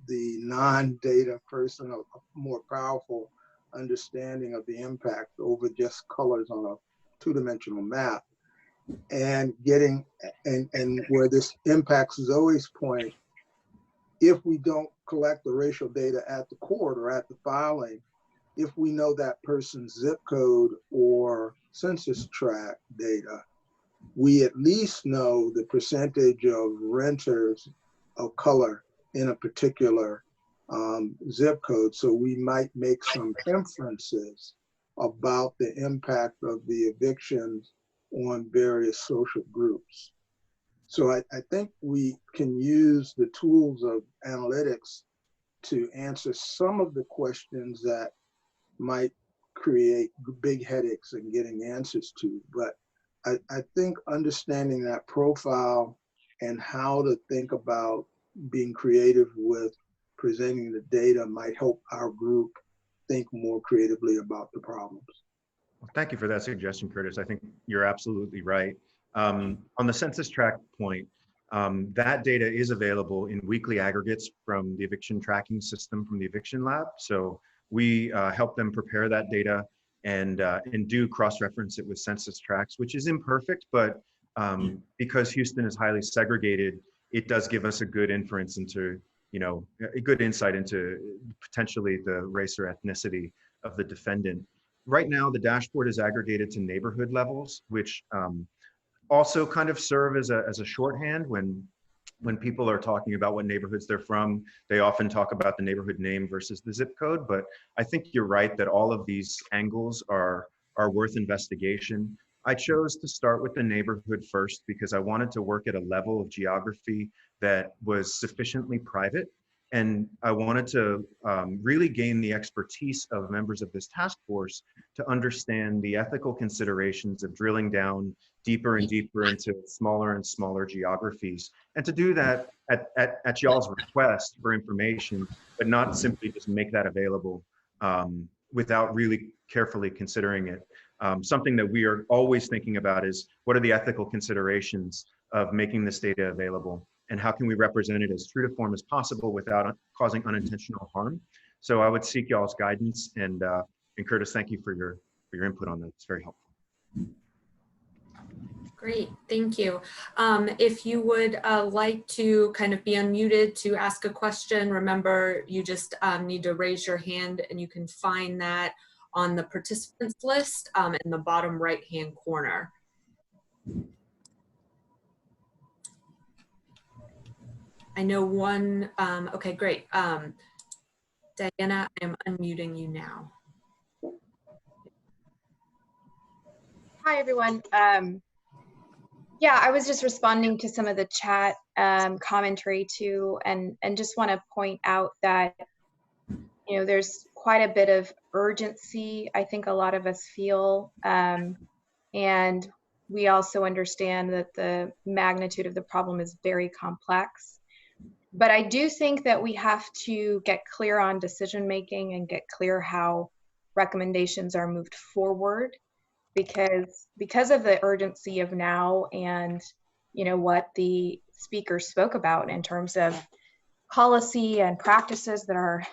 non-data person a more powerful understanding of the impact over just colors on a 2-dimensional map. And where this impacts Zoe's point, if we don't collect the racial data at the court or at the filing, if we know that person's zip code or census tract data, we at least know the percentage of renters of color in a particular zip code. So we might make some inferences about the impact of the evictions on various social groups. So I think we can use the tools of analytics to answer some of the questions that might create big headaches in getting answers to. But I think understanding that profile and how to think about being creative with presenting the data might help our group think more creatively about the problems. Well, thank you for that suggestion, Curtis. I think you're absolutely right. On the census tract point, that data is available in weekly aggregates from the eviction tracking system from the Eviction Lab. So we help them prepare that data and do cross-reference it with census tracts, which is imperfect, but because Houston is highly segregated, it does give us a good inference into, you know, a good insight into potentially the race or ethnicity of the defendant. Right now, the dashboard is aggregated to neighborhood levels, which also kind of serve as a shorthand when people are talking about what neighborhoods they're from. They often talk about the neighborhood name versus the zip code, but I think you're right that all of these angles are worth investigation. I chose to start with the neighborhood first because I wanted to work at a level of geography that was sufficiently private. And I wanted to really gain the expertise of members of this task force to understand the ethical considerations of drilling down deeper and deeper into smaller and smaller geographies. And to do that at y'all's request for information, but not simply just make that available without really carefully considering it. Something that we are always thinking about is what are the ethical considerations of making this data available? And how can we represent it as true to form as possible without causing unintentional harm? So I would seek y'all's guidance, and Curtis, thank you for your input on that. It's very helpful. Great, thank you. If you would like to kind of be unmuted to ask a question, remember you just need to raise your hand, and you can find that on the participants list in the bottom right-hand corner. I know one, okay, great. Diana, I'm unmuting you now. Hi, everyone. Yeah, I was just responding to some of the chat commentary too, and just want to point out that, you know, there's quite a bit of urgency, I think a lot of us feel, and we also understand that the magnitude of the problem is very complex. But I do think that we have to get clear on decision making and get clear how recommendations are moved forward, because of the urgency of now, and you know what the speaker spoke about in terms of policy and practices that are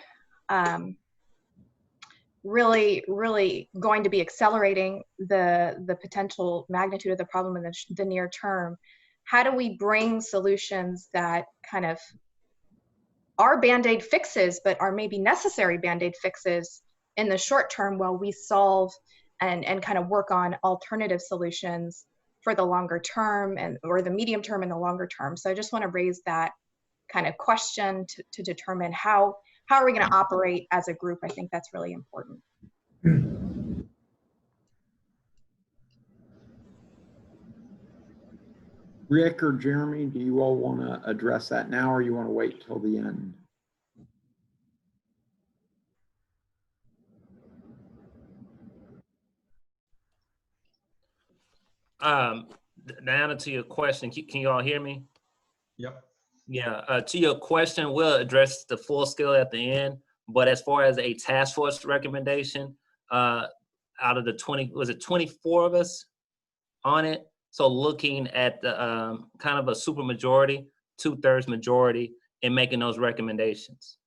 really going to be accelerating the potential magnitude of the problem in the near term. How do we bring solutions that kind of are Band-Aid fixes, but are maybe necessary Band-Aid fixes in the short term while we solve and kind of work on alternative solutions for the longer term or the medium term and the longer term. So I just want to raise that kind of question to determine how are we going to operate as a group. I think that's really important. Rick or Jeremy, do you all want to address that now, or you want to wait till the end? Diana, to your question, can you all hear me? Yep. Yeah, to your question, we'll address the full scale at the end, but as far as a task force recommendation, out of the 24 of us on it, so looking at the kind of a super majority, 2/3 majority in making those recommendations.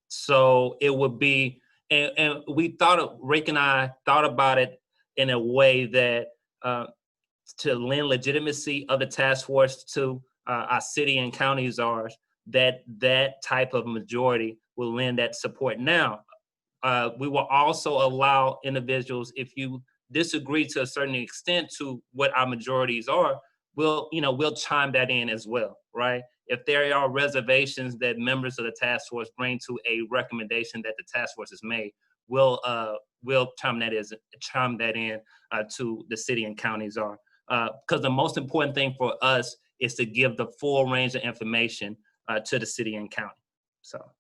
So it would be, and we Rick and I thought about it in a way that to lend legitimacy of the task force to our city and counties are, that type of majority will lend that support. Now, we will also allow individuals, if you disagree to a certain extent to what our majorities are, we'll chime that in as well, right? If there are reservations that members of the task force bring to a recommendation that the task force has made, we'll chime that in to the city and counties are. Because the most important thing for us is to give the full range of information to the city and county. So.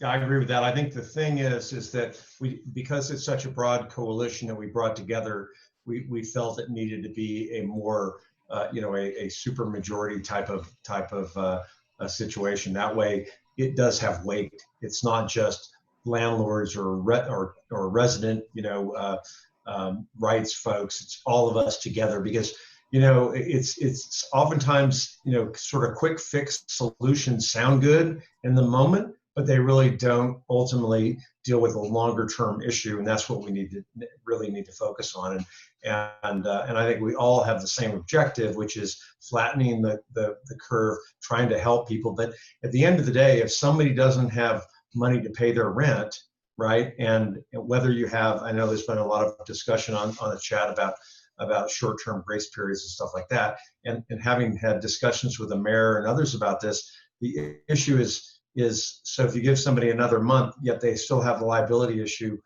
Yeah, I agree with that. I think the thing is that because it's such a broad coalition that we brought together, we felt it needed to be a more, a super majority type of a situation. That way, it does have weight. It's not just landlords or resident, rights folks. It's all of us together, because it's oftentimes sort of quick fix solutions sound good in the moment, but they really don't ultimately deal with a longer term issue, and that's what we really need to focus on. And I think we all have the same objective, which is flattening the curve, trying to help people. But at the end of the day, if somebody doesn't have money to pay their rent, right, and whether you have, I know there's been a lot of discussion on the chat about short-term grace periods and stuff like that, and having had discussions with the mayor and others about this, the issue is so if you give somebody another month, yet they still have the liability issue,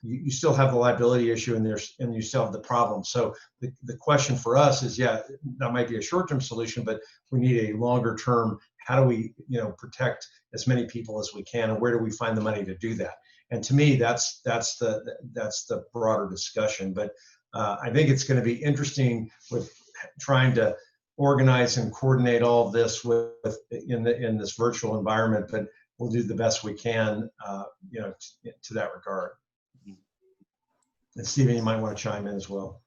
you still have the liability issue, and you still have the problem. So the question for us is, yeah, that might be a short-term solution, but we need a longer-term. How do we, protect as many people as we can, and where do we find the money to do that? And to me, that's the broader discussion. But I think it's going to be interesting with trying to organize and coordinate all of this in this virtual environment. But we'll do the best we can, to that regard. And Stephen, you might want to chime in as well.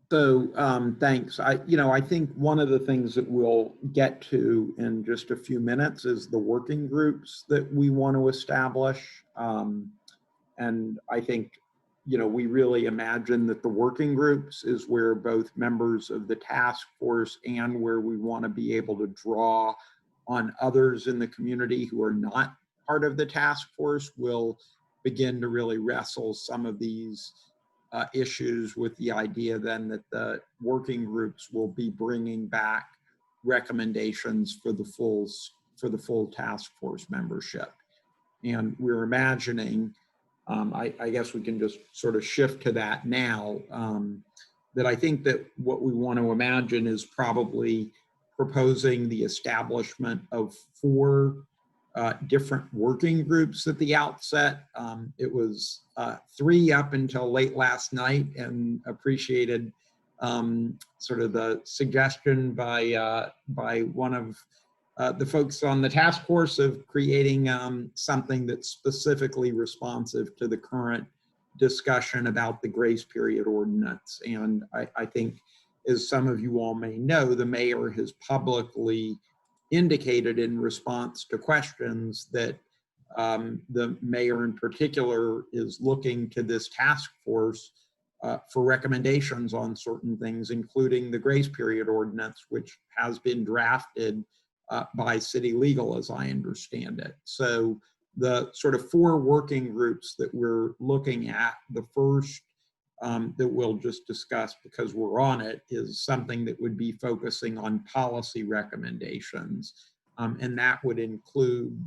So thanks. I think one of the things that we'll get to in just a few minutes is the working groups that we want to establish. And I think, we really imagine that the working groups is where both members of the task force and where we want to be able to draw on others in the community who are not part of the task force will begin to really wrestle some of these issues, with the idea then that the working groups will be bringing back recommendations for the full task force membership. And we're imagining, I guess we can just sort of shift to that now, that I think that what we want to imagine is probably proposing the establishment of 4 different working groups at the outset. It was 3 up until late last night, and appreciated sort of the suggestion by one of the folks on the task force of creating something that's specifically responsive to the current discussion about the grace period ordinance. And I think, as some of you all may know, the mayor has publicly indicated in response to questions that the mayor in particular is looking to this task force for recommendations on certain things, including the grace period ordinance, which has been drafted by city legal, as I understand it. So the sort of 4 working groups that we're looking at, the first that we'll just discuss because we're on it, is something that would be focusing on policy recommendations. And that would include,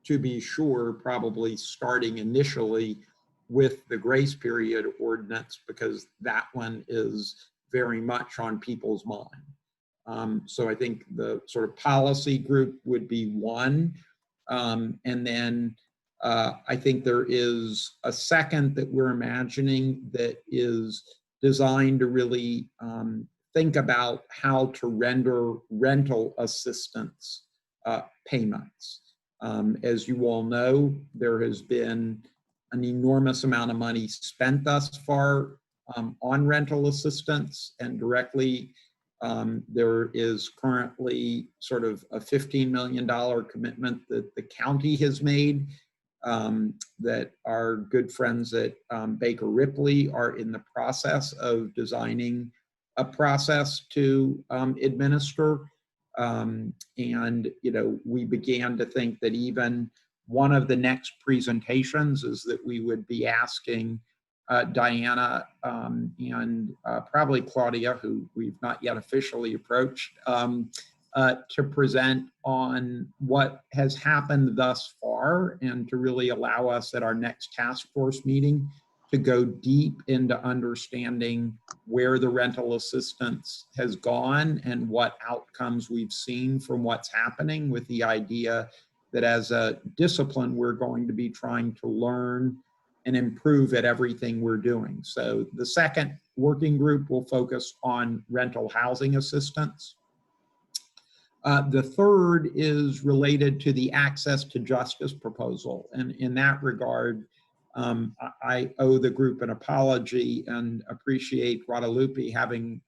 to be sure, probably starting initially with the grace period ordinance, because that one is very much on people's mind. So I think the sort of policy group would be one. And then I think there is a second that we're imagining that is designed to really think about how to render rental assistance payments. As you all know, there has been an enormous amount of money spent thus far on rental assistance, and directly there is currently sort of a $15 million commitment that the county has made, that our good friends at Baker Ripley are in the process of designing a process to administer. And, we began to think that even one of the next presentations is that we would be asking Diana and probably Claudia, who we've not yet officially approached, to present on what has happened thus far, and to really allow us at our next task force meeting to go deep into understanding where the rental assistance has gone and what outcomes we've seen from what's happening, with the idea that as a discipline, we're going to be trying to learn and improve at everything we're doing. So the second working group will focus on rental housing assistance. The third is related to the access to justice proposal. And in that regard, I owe the group an apology and appreciate Guadalupe having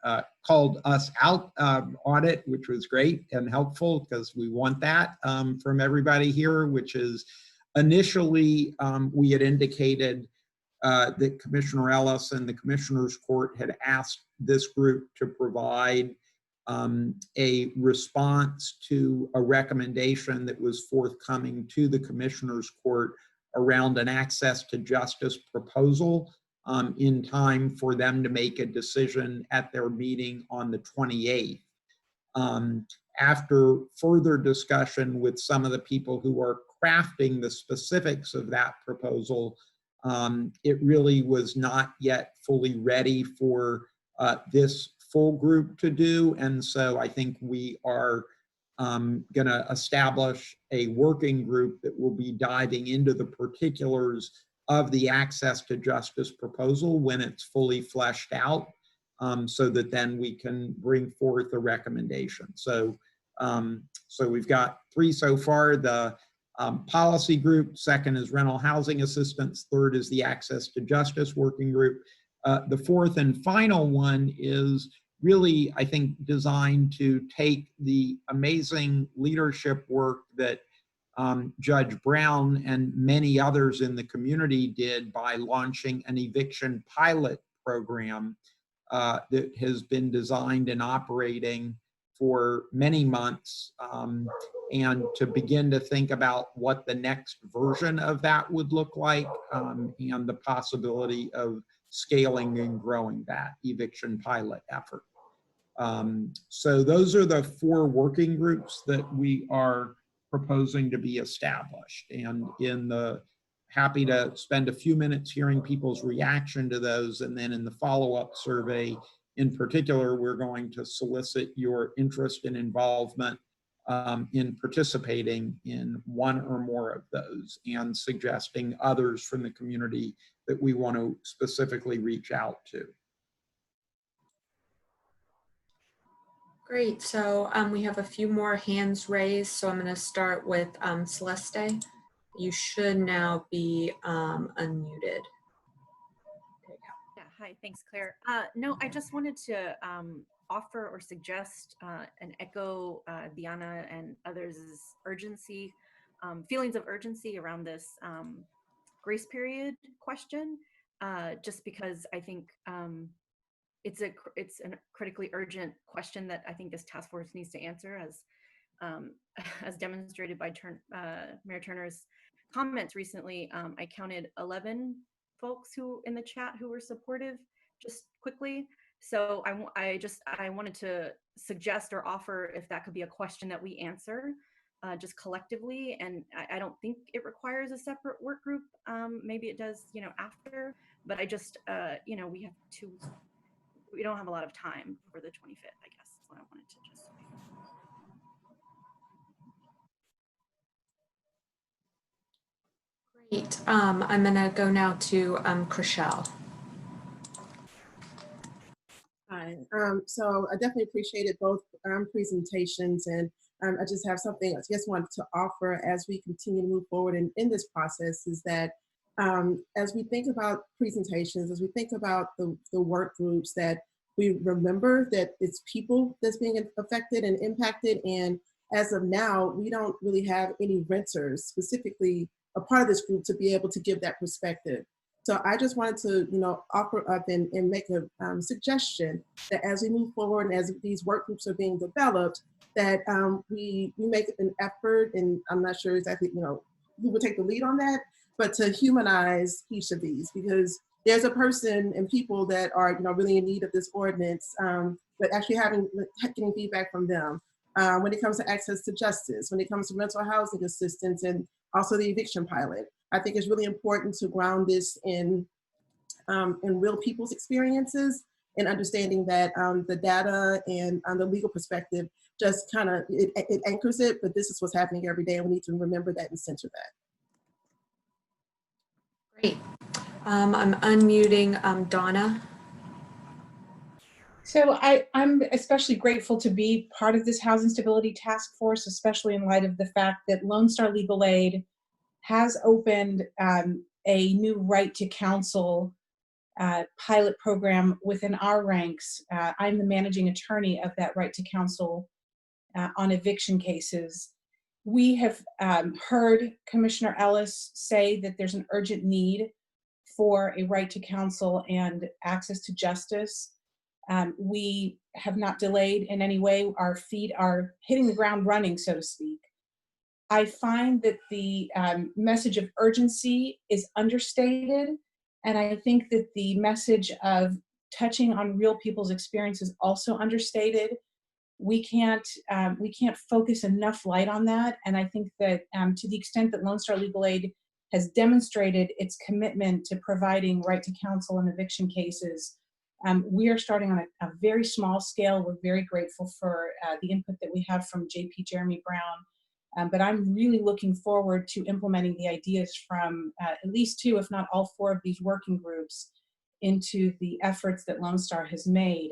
called us out on it, which was great and helpful because we want that from everybody here, which is initially we had indicated that Commissioner Ellis and the Commissioners Court had asked this group to provide a response to a recommendation that was forthcoming to the Commissioners Court around an access to justice proposal in time for them to make a decision at their meeting on the 28th. After further discussion with some of the people who are crafting the specifics of that proposal, it really was not yet fully ready for this full group to do. And so I think we are going to establish a working group that will be diving into the particulars of the access to justice proposal when it's fully fleshed out, so that then we can bring forth a recommendation. So, so we've got 3 so far. The policy group, second is rental housing assistance, third is the access to justice working group. The fourth and final one is really, I think, designed to take the amazing leadership work that Judge Brown and many others in the community did by launching an eviction pilot program that has been designed and operating for many months, and to begin to think about what the next version of that would look like, and the possibility of scaling and growing that eviction pilot effort. So those are the 4 working groups that we are proposing to be established, and happy to spend a few minutes hearing people's reaction to those, and then in the follow-up survey in particular, we're going to solicit your interest and involvement in participating in one or more of those, and suggesting others from the community that we want to specifically reach out to. Great. So we have a few more hands raised. So I'm going to start with Celeste. You should now be unmuted. Yeah, hi, thanks, Claire. No, I just wanted to offer or suggest and echo Diana and others' urgency, feelings of urgency around this grace period question, just because I think it's a critically urgent question that I think this task force needs to answer, as demonstrated by Mayor Turner's comments recently. I counted 11 folks who in the chat who were supportive, just quickly. So I wanted to suggest or offer if that could be a question that we answer just collectively. And I don't think it requires a separate work group. Maybe it does, after, but I just, we don't have a lot of time for the 25th, I guess, is what I wanted to just say. Great. I'm going to go now to Chriselle. Hi. So I definitely appreciated both presentations, and I just have something I just wanted to offer as we continue to move forward in this process, is that as we think about presentations, as we think about the work groups, that we remember that it's people that's being affected and impacted. And as of now, we don't really have any renters specifically a part of this group to be able to give that perspective. So I just wanted to, offer up and make a suggestion that as we move forward and as these work groups are being developed, that we make an effort, and I'm not sure exactly, who would take the lead on that, but to humanize each of these, because there's a person and people that are, really in need of this ordinance, but actually getting feedback from them when it comes to access to justice, when it comes to rental housing assistance, and also the eviction pilot. I think it's really important to ground this in real people's experiences, and understanding that the data and the legal perspective just kind of, it anchors it, but this is what's happening every day, and we need to remember that and center that. Great. I'm unmuting Donna. So I'm especially grateful to be part of this Housing Stability Task Force, especially in light of the fact that Lone Star Legal Aid has opened a new right to counsel pilot program within our ranks. I'm the managing attorney of that right to counsel on eviction cases. We have heard Commissioner Ellis say that there's an urgent need for a right to counsel and access to justice. We have not delayed in any way. Our feet are hitting the ground running, so to speak. I find that the message of urgency is understated, and I think that the message of touching on real people's experience is also understated. We can't focus enough light on that, and I think that to the extent that Lone Star Legal Aid has demonstrated its commitment to providing right to counsel in eviction cases, we are starting on a very small scale. We're very grateful for the input that we have from JP Jeremy Brown, but I'm really looking forward to implementing the ideas from at least 2, if not all 4 of these working groups into the efforts that Lone Star has made,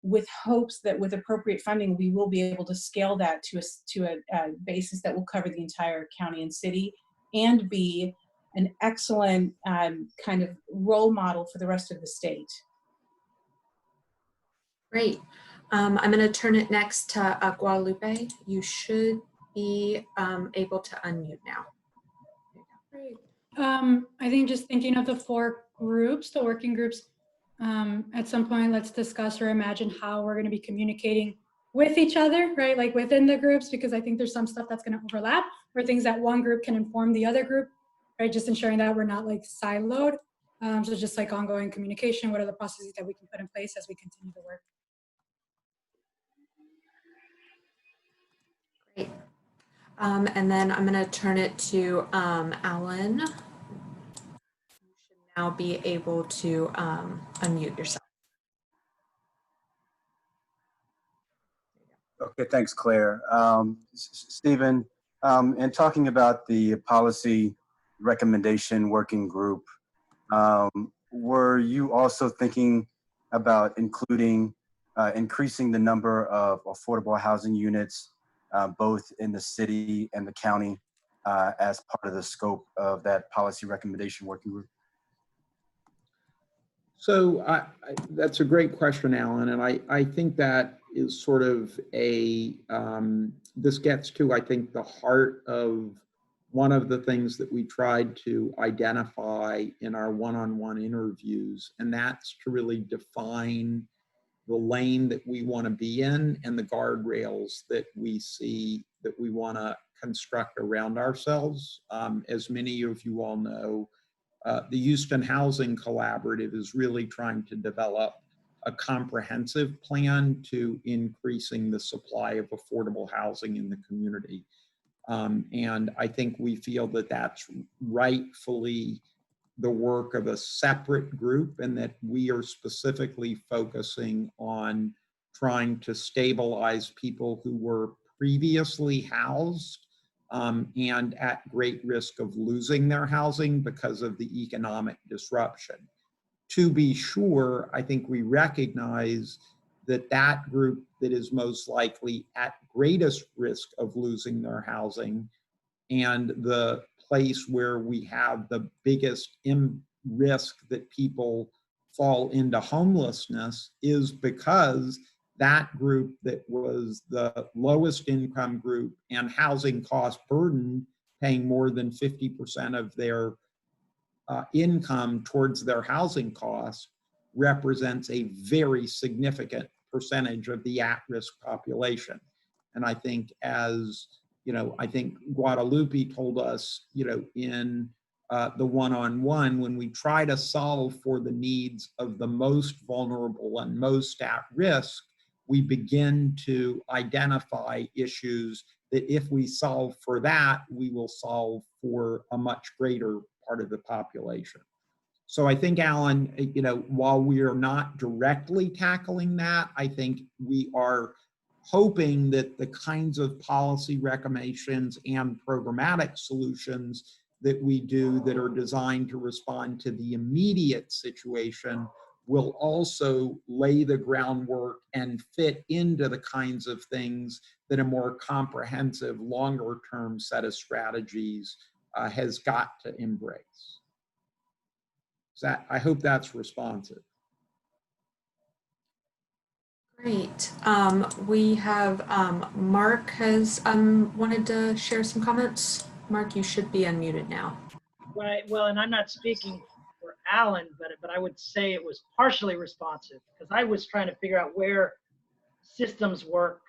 with hopes that with appropriate funding, we will be able to scale that to a basis that will cover the entire county and city and be an excellent kind of role model for the rest of the state. Great. I'm going to turn it next to Guadalupe. You should be able to unmute now. Great. I think just thinking of the 4 groups, the working groups, at some point, let's discuss or imagine how we're going to be communicating with each other, right? Like within the groups, because I think there's some stuff that's going to overlap or things that one group can inform the other group, right? Just ensuring that we're not like siloed. So just like ongoing communication, what are the processes that we can put in place as we continue to work? Great. And then I'm going to turn it to Alan. You should now be able to unmute yourself. Okay, thanks, Claire. Stephen, in talking about the policy recommendation working group, were you also thinking about including increasing the number of affordable housing units both in the city and the county as part of the scope of that policy recommendation working group? So that's a great question, Alan. And I think that is sort of this gets to, I think, the heart of one of the things that we tried to identify in our one-on-one interviews, and that's to really define the lane that we want to be in and the guardrails that we see that we want to construct around ourselves. As many of you all know, the Houston Housing Collaborative is really trying to develop a comprehensive plan to increasing the supply of affordable housing in the community. And I think we feel that that's rightfully the work of a separate group, and that we are specifically focusing on trying to stabilize people who were previously housed and at great risk of losing their housing because of the economic disruption. To be sure, I think we recognize that that group that is most likely at greatest risk of losing their housing and the place where we have the biggest risk that people fall into homelessness is because that group that was the lowest income group and housing cost burden, paying more than 50% of their income towards their housing costs, represents a very significant percentage of the at-risk population. And I think, as you know, I think Guadalupe told us, you know, in the one-on-one, when we try to solve for the needs of the most vulnerable and most at risk, we begin to identify issues that if we solve for that, we will solve for a much greater part of the population. So I think, Alan, you know, while we are not directly tackling that, I think we are hoping that the kinds of policy recommendations and programmatic solutions that we do that are designed to respond to the immediate situation will also lay the groundwork and fit into the kinds of things that a more comprehensive, longer term set of strategies has got to embrace. I hope that's responsive. Great. We have Mark has wanted to share some comments. Mark, you should be unmuted now. Right. Well, and I'm not speaking for Alan, but I would say it was partially responsive because I was trying to figure out where systems work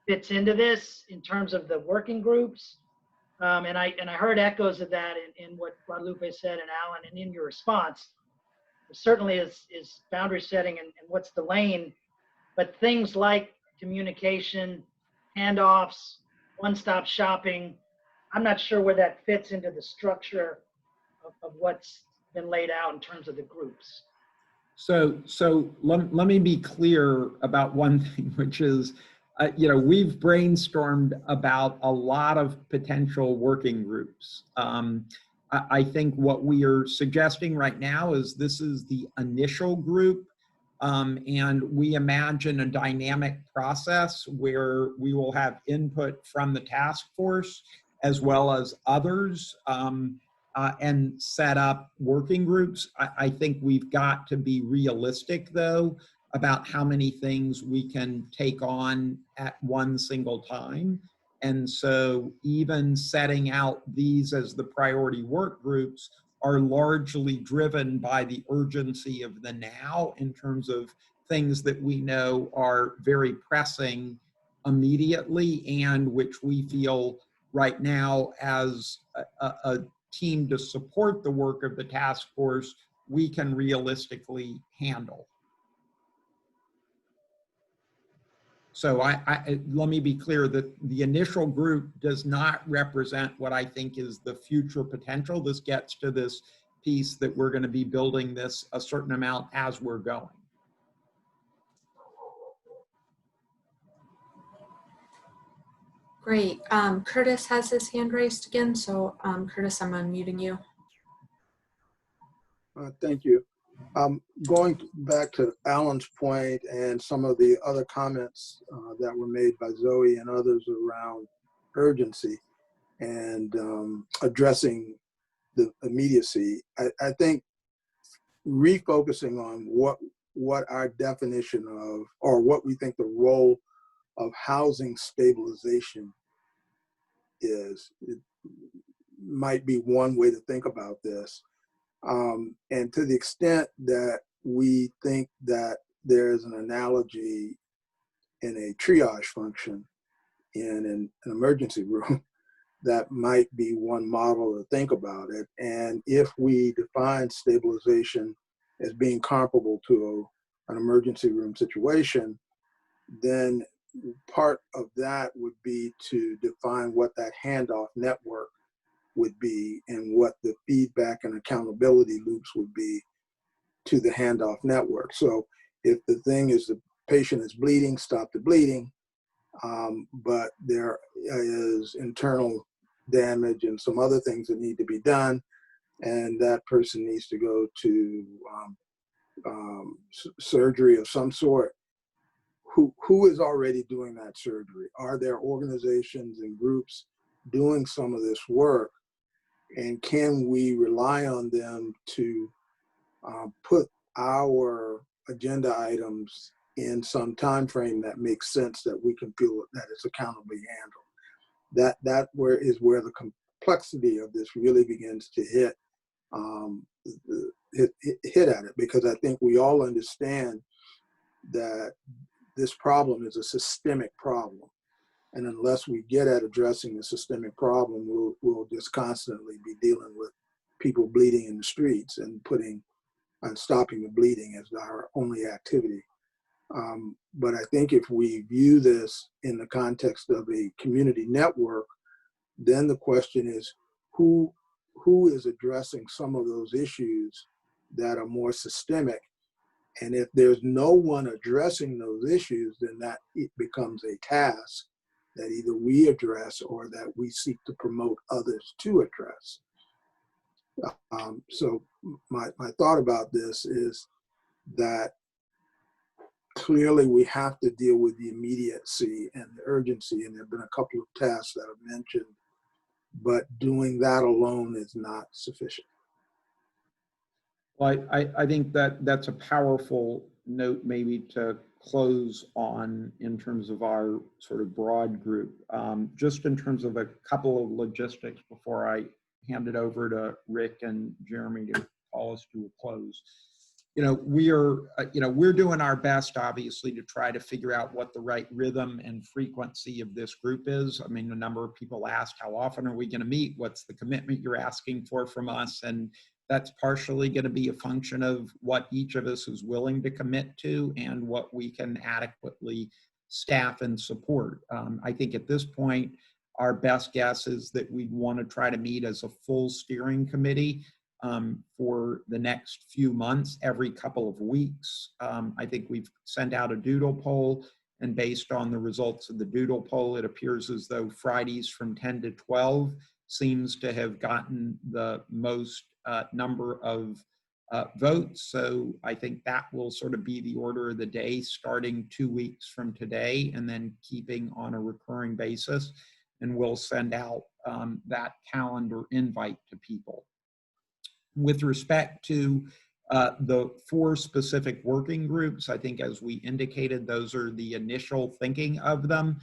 fits into this in terms of the working groups. And I heard echoes of that in what Guadalupe said and Alan, and in your response. There certainly is boundary setting and what's the lane, but things like communication, handoffs, one-stop shopping, I'm not sure where that fits into the structure of what's been laid out in terms of the groups. So let me be clear about one thing, which is, we've brainstormed about a lot of potential working groups. I think what we are suggesting right now is this is the initial group, and we imagine a dynamic process where we will have input from the task force as well as others, and set up working groups. I think we've got to be realistic, though, about how many things we can take on at one single time. And so even setting out these as the priority work groups are largely driven by the urgency of the now in terms of things that we know are very pressing immediately and which we feel right now as a team to support the work of the task force, we can realistically handle. So let me be clear that the initial group does not represent what I think is the future potential. This gets to this piece that we're going to be building this a certain amount as we're going. Great. Curtis has his hand raised again. So Curtis, I'm unmuting you. Thank you. Going back to Alan's point and some of the other comments that were made by Zoe and others around urgency and addressing the immediacy, I think refocusing on what our definition of, or what we think the role of housing stabilization is, it might be one way to think about this. And to the extent that we think that there's an analogy in a triage function in an emergency room, that might be one model to think about it. And if we define stabilization as being comparable to an emergency room situation, then part of that would be to define what that handoff network would be and what the feedback and accountability loops would be to the handoff network. So if the thing is the patient is bleeding, stop the bleeding, but there is internal damage and some other things that need to be done, and that person needs to go to surgery of some sort, who is already doing that surgery? Are there organizations and groups doing some of this work? And can we rely on them to put our agenda items in some time frame that makes sense, that we can feel that it's accountably handled? That is where the complexity of this really begins to hit at it, because I think we all understand that this problem is a systemic problem. And unless we get at addressing the systemic problem, we'll just constantly be dealing with people bleeding in the streets and stopping the bleeding as our only activity. But I think if we view this in the context of a community network, then the question is who is addressing some of those issues that are more systemic. And if there's no one addressing those issues, then that it becomes a task that either we address or that we seek to promote others to address. So my thought about this is that clearly we have to deal with the immediacy and the urgency, and there have been a couple of tasks that I've mentioned, but doing that alone is not sufficient. Well, I think that that's a powerful note maybe to close on in terms of our sort of broad group. Just in terms of a couple of logistics before I hand it over to Rick and Jeremy to call us to a close. We're doing our best, obviously, to try to figure out what the right rhythm and frequency of this group is. I mean, a number of people asked, how often are we going to meet? What's the commitment you're asking for from us? And that's partially going to be a function of what each of us is willing to commit to and what we can adequately staff and support. I think at this point, our best guess is that we want to try to meet as a full steering committee for the next few months, every couple of weeks. I think we've sent out a doodle poll, and based on the results of the doodle poll, it appears as though Fridays from 10 to 12 seems to have gotten the most number of votes. So I think that will sort of be the order of the day starting 2 weeks from today and then keeping on a recurring basis. And we'll send out that calendar invite to people. With respect to the 4 specific working groups, I think as we indicated, those are the initial thinking of them.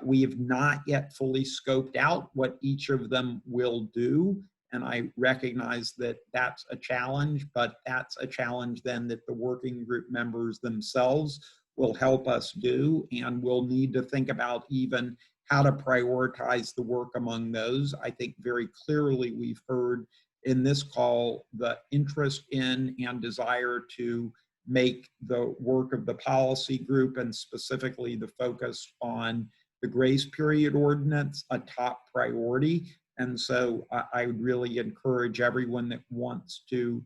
We have not yet fully scoped out what each of them will do. And I recognize that that's a challenge, but that's a challenge then that the working group members themselves will help us do. And we'll need to think about even how to prioritize the work among those. I think very clearly we've heard in this call the interest in and desire to make the work of the policy group and specifically the focus on the grace period ordinance a top priority. And so I would really encourage everyone that wants to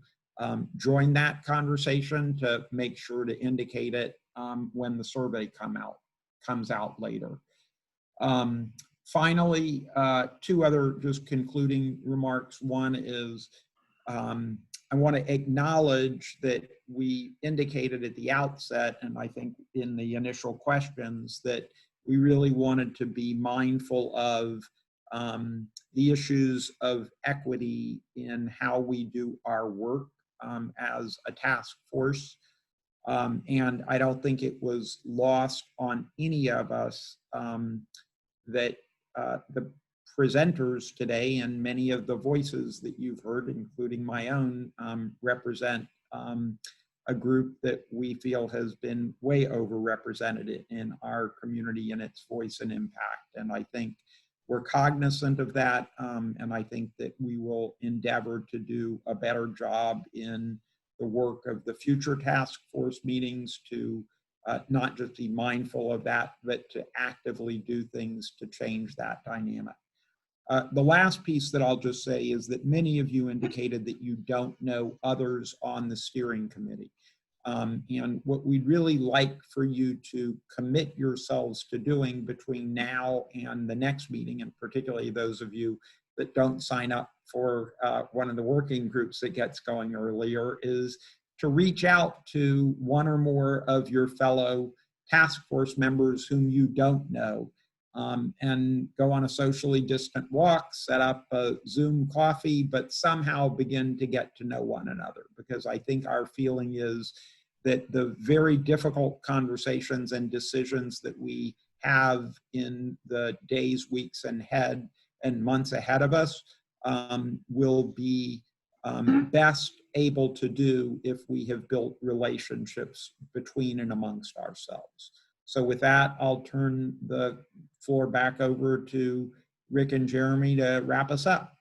join that conversation to make sure to indicate it when the survey comes out later. Finally, 2 other just concluding remarks. One is I want to acknowledge that we indicated at the outset, and I think in the initial questions, that we really wanted to be mindful of the issues of equity in how we do our work as a task force. And I don't think it was lost on any of us that the presenters today and many of the voices that you've heard, including my own, represent a group that we feel has been way overrepresented in our community in its voice and impact. And I think we're cognizant of that, and I think that we will endeavor to do a better job in the work of the future task force meetings to not just be mindful of that, but to actively do things to change that dynamic. The last piece that I'll just say is that many of you indicated that you don't know others on the steering committee. And what we'd really like for you to commit yourselves to doing between now and the next meeting, and particularly those of you that don't sign up for one of the working groups that gets going earlier, is to reach out to one or more of your fellow task force members whom you don't know, and go on a socially distant walk, set up a Zoom coffee, but somehow begin to get to know one another. Because I think our feeling is that the very difficult conversations and decisions that we have in the days, weeks, and months ahead of us will be best able to do if we have built relationships between and amongst ourselves. So with that, I'll turn the floor back over to Rick and Jeremy to wrap us up.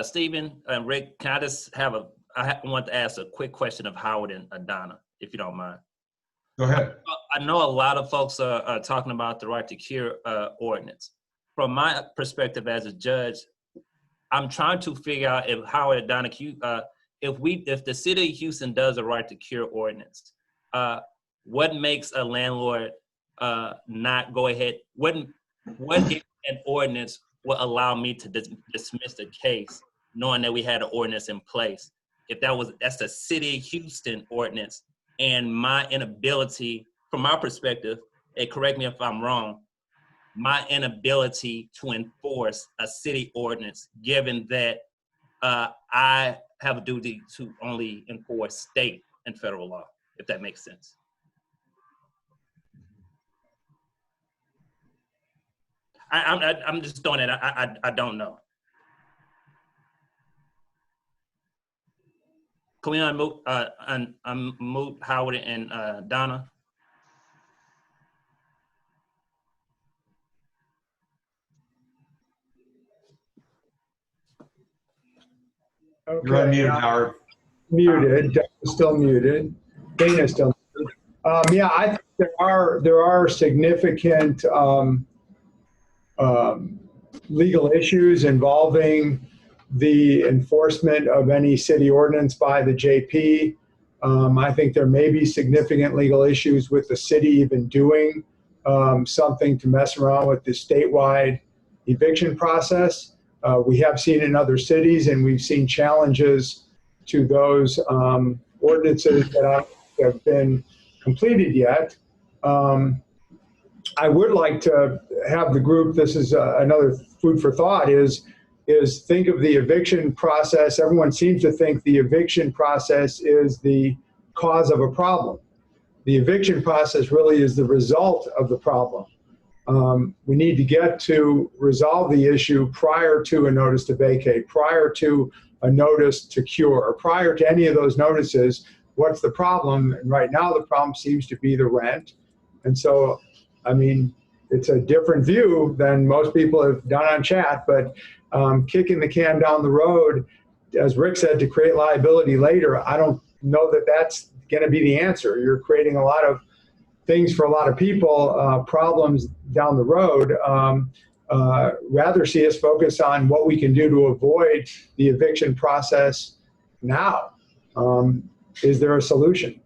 Stephen and Rick, can I just have I want to ask a quick question of Howard and Adana, if you don't mind. Go ahead. I know a lot of folks are talking about the right to cure ordinance. From my perspective as a judge, I'm trying to figure out if Howard and Adana, if the city of Houston does a right to cure ordinance, what makes a landlord not go ahead? What if an ordinance will allow me to dismiss the case, knowing that we had an ordinance in place? If that's the city of Houston ordinance, and my inability, from my perspective, and correct me if I'm wrong, my inability to enforce a city ordinance, given that I have a duty to only enforce state and federal law, if that makes sense. I'm just throwing it. I don't know. Can we unmute Howard and Donna? Okay, You're unmuted, Howard. Muted. Definitely still muted. Dana's still muted. Yeah, I think there are significant legal issues involving the enforcement of any city ordinance by the JP. I think there may be significant legal issues with the city even doing something to mess around with the statewide eviction process. We have seen in other cities, and we've seen challenges to those ordinances that have been completed yet. I would like to have the group, this is another food for thought, is think of the eviction process. Everyone seems to think the eviction process is the cause of a problem. The eviction process really is the result of the problem. We need to get to resolve the issue prior to a notice to vacate, prior to a notice to cure, prior to any of those notices. What's the problem? And right now the problem seems to be the rent. And so, I mean, it's a different view than most people have done on chat, but kicking the can down the road, as Rick said, to create liability later, I don't know that that's going to be the answer. You're creating a lot of things for a lot of people, problems down the road. Rather see us focus on what we can do to avoid the eviction process now. Is there a solution?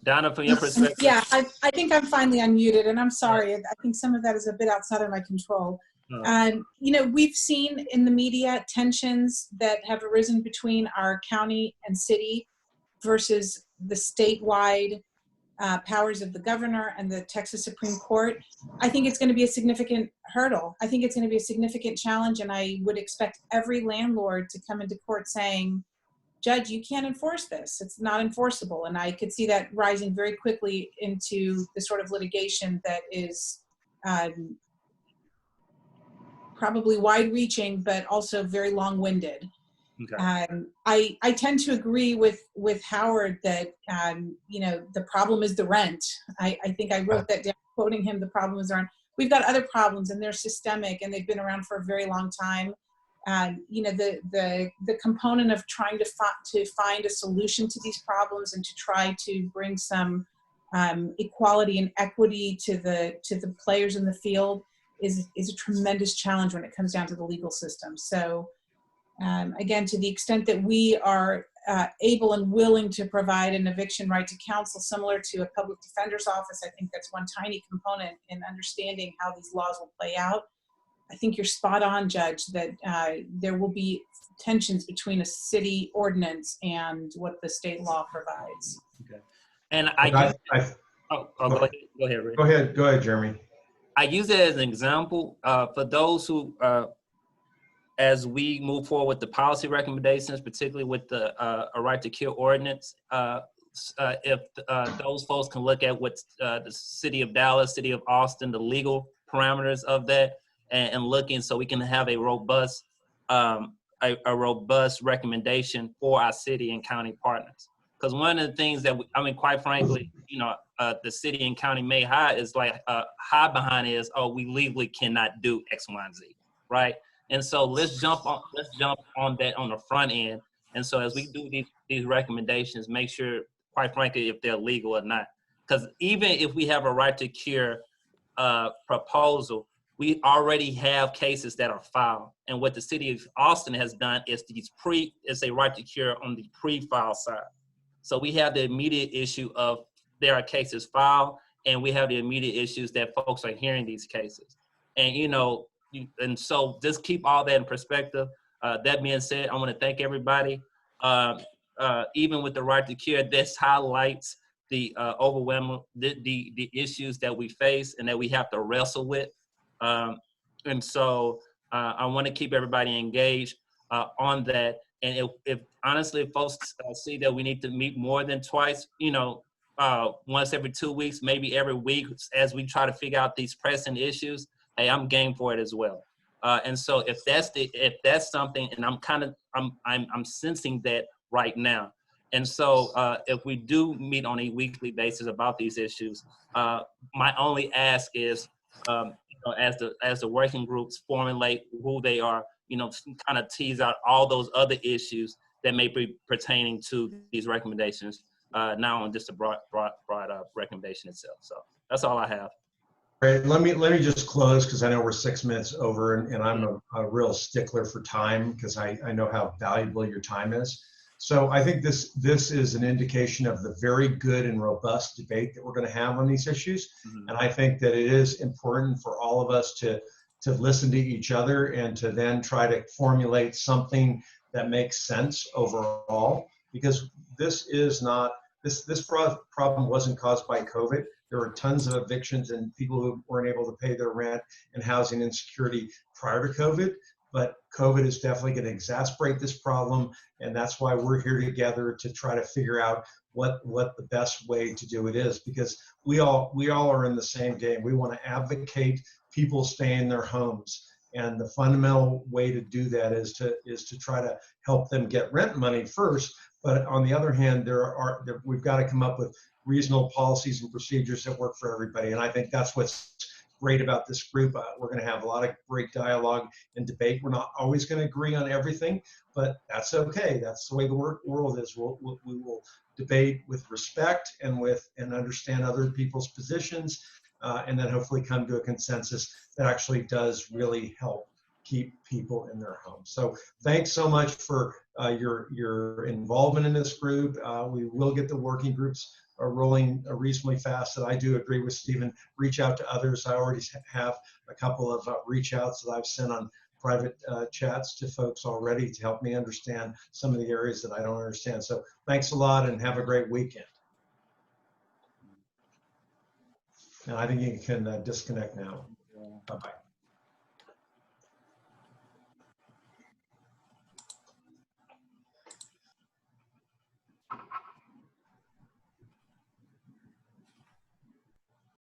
Donna, from your perspective. Yeah, I think I'm finally unmuted, and I'm sorry. I think some of that is a bit outside of my control. You know, we've seen in the media tensions that have arisen between our county and city versus the statewide powers of the governor and the Texas Supreme Court. I think it's going to be a significant hurdle. I think it's going to be a significant challenge, and I would expect every landlord to come into court saying, Judge, you can't enforce this. It's not enforceable. And I could see that rising very quickly into the sort of litigation that is probably wide-reaching, but also very long-winded. Okay. I tend to agree with Howard that, you know, the problem is the rent. I think I wrote that down, quoting him, the problem is the rent. We've got other problems, and they're systemic, and they've been around for a very long time. You know, the component of trying to find a solution to these problems and to try to bring some equality and equity to the players in the field is a tremendous challenge when it comes down to the legal system. So again, to the extent that we are able and willing to provide an eviction right to counsel similar to a public defender's office, I think that's one tiny component in understanding how these laws will play out. I think you're spot on, Judge, that there will be tensions between a city ordinance and what the state law provides. Okay. And go ahead, Rick. Go ahead, Jeremy. I use it as an example for those who, as we move forward with the policy recommendations, particularly with the a right to cure ordinance, if those folks can look at what the city of Dallas, city of Austin, the legal parameters of that, and looking so we can have a robust recommendation for our city and county partners. Because one of the things that I mean, quite frankly, you know, the city and county may hide is like hide behind is, oh, we legally cannot do X, Y, and Z, right? And so let's jump on that on the front end. And so as we do these recommendations, make sure, quite frankly, if they're legal or not. Because even if we have a right to cure proposal, we already have cases that are filed. And what the city of Austin has done is it's a right to cure on the pre-file side. So we have the immediate issue of there are cases filed, and we have the immediate issues that folks are hearing these cases. And, you know, and so just keep all that in perspective. That being said, I want to thank everybody. Even with the right to cure, this highlights the overwhelming, the issues that we face and that we have to wrestle with. And so I want to keep everybody engaged on that. And if honestly, if folks see that we need to meet more than twice, once every 2 weeks, maybe every week, as we try to figure out these pressing issues, hey, I'm game for it as well. And so if that's something, and I'm sensing that right now. And so if we do meet on a weekly basis about these issues, my only ask is, as the working groups formulate who they are, kind of tease out all those other issues that may be pertaining to these recommendations, not on just a broad recommendation itself. So that's all I have. Great. Let me just close, because I know we're 6 minutes over, and I'm a real stickler for time, because I know how valuable your time is. So I think this is an indication of the very good and robust debate that we're going to have on these issues. And I think that it is important for all of us to listen to each other and to then try to formulate something that makes sense overall, because this problem wasn't caused by COVID. There were tons of evictions and people who weren't able to pay their rent and housing insecurity prior to COVID. But COVID is definitely going to exacerbate this problem, and that's why we're here together to try to figure out what the best way to do it is, because we all are in the same game. We want to advocate people stay in their homes, and the fundamental way to do that is to try to help them get rent money first. But on the other hand, we've got to come up with reasonable policies and procedures that work for everybody, and I think that's what's great about this group. We're going to have a lot of great dialogue and debate. We're not always going to agree on everything, but that's okay. That's the way the world is. We will debate with respect and understand other people's positions, and then hopefully come to a consensus that actually does really help keep people in their homes. So thanks so much for your involvement in this group. We will get the working groups are rolling reasonably fast. And I do agree with Stephen, reach out to others. I already have a couple of reach outs that I've sent on private chats to folks already to help me understand some of the areas that I don't understand. So thanks a lot and have a great weekend. And I think you can disconnect now. Bye-bye.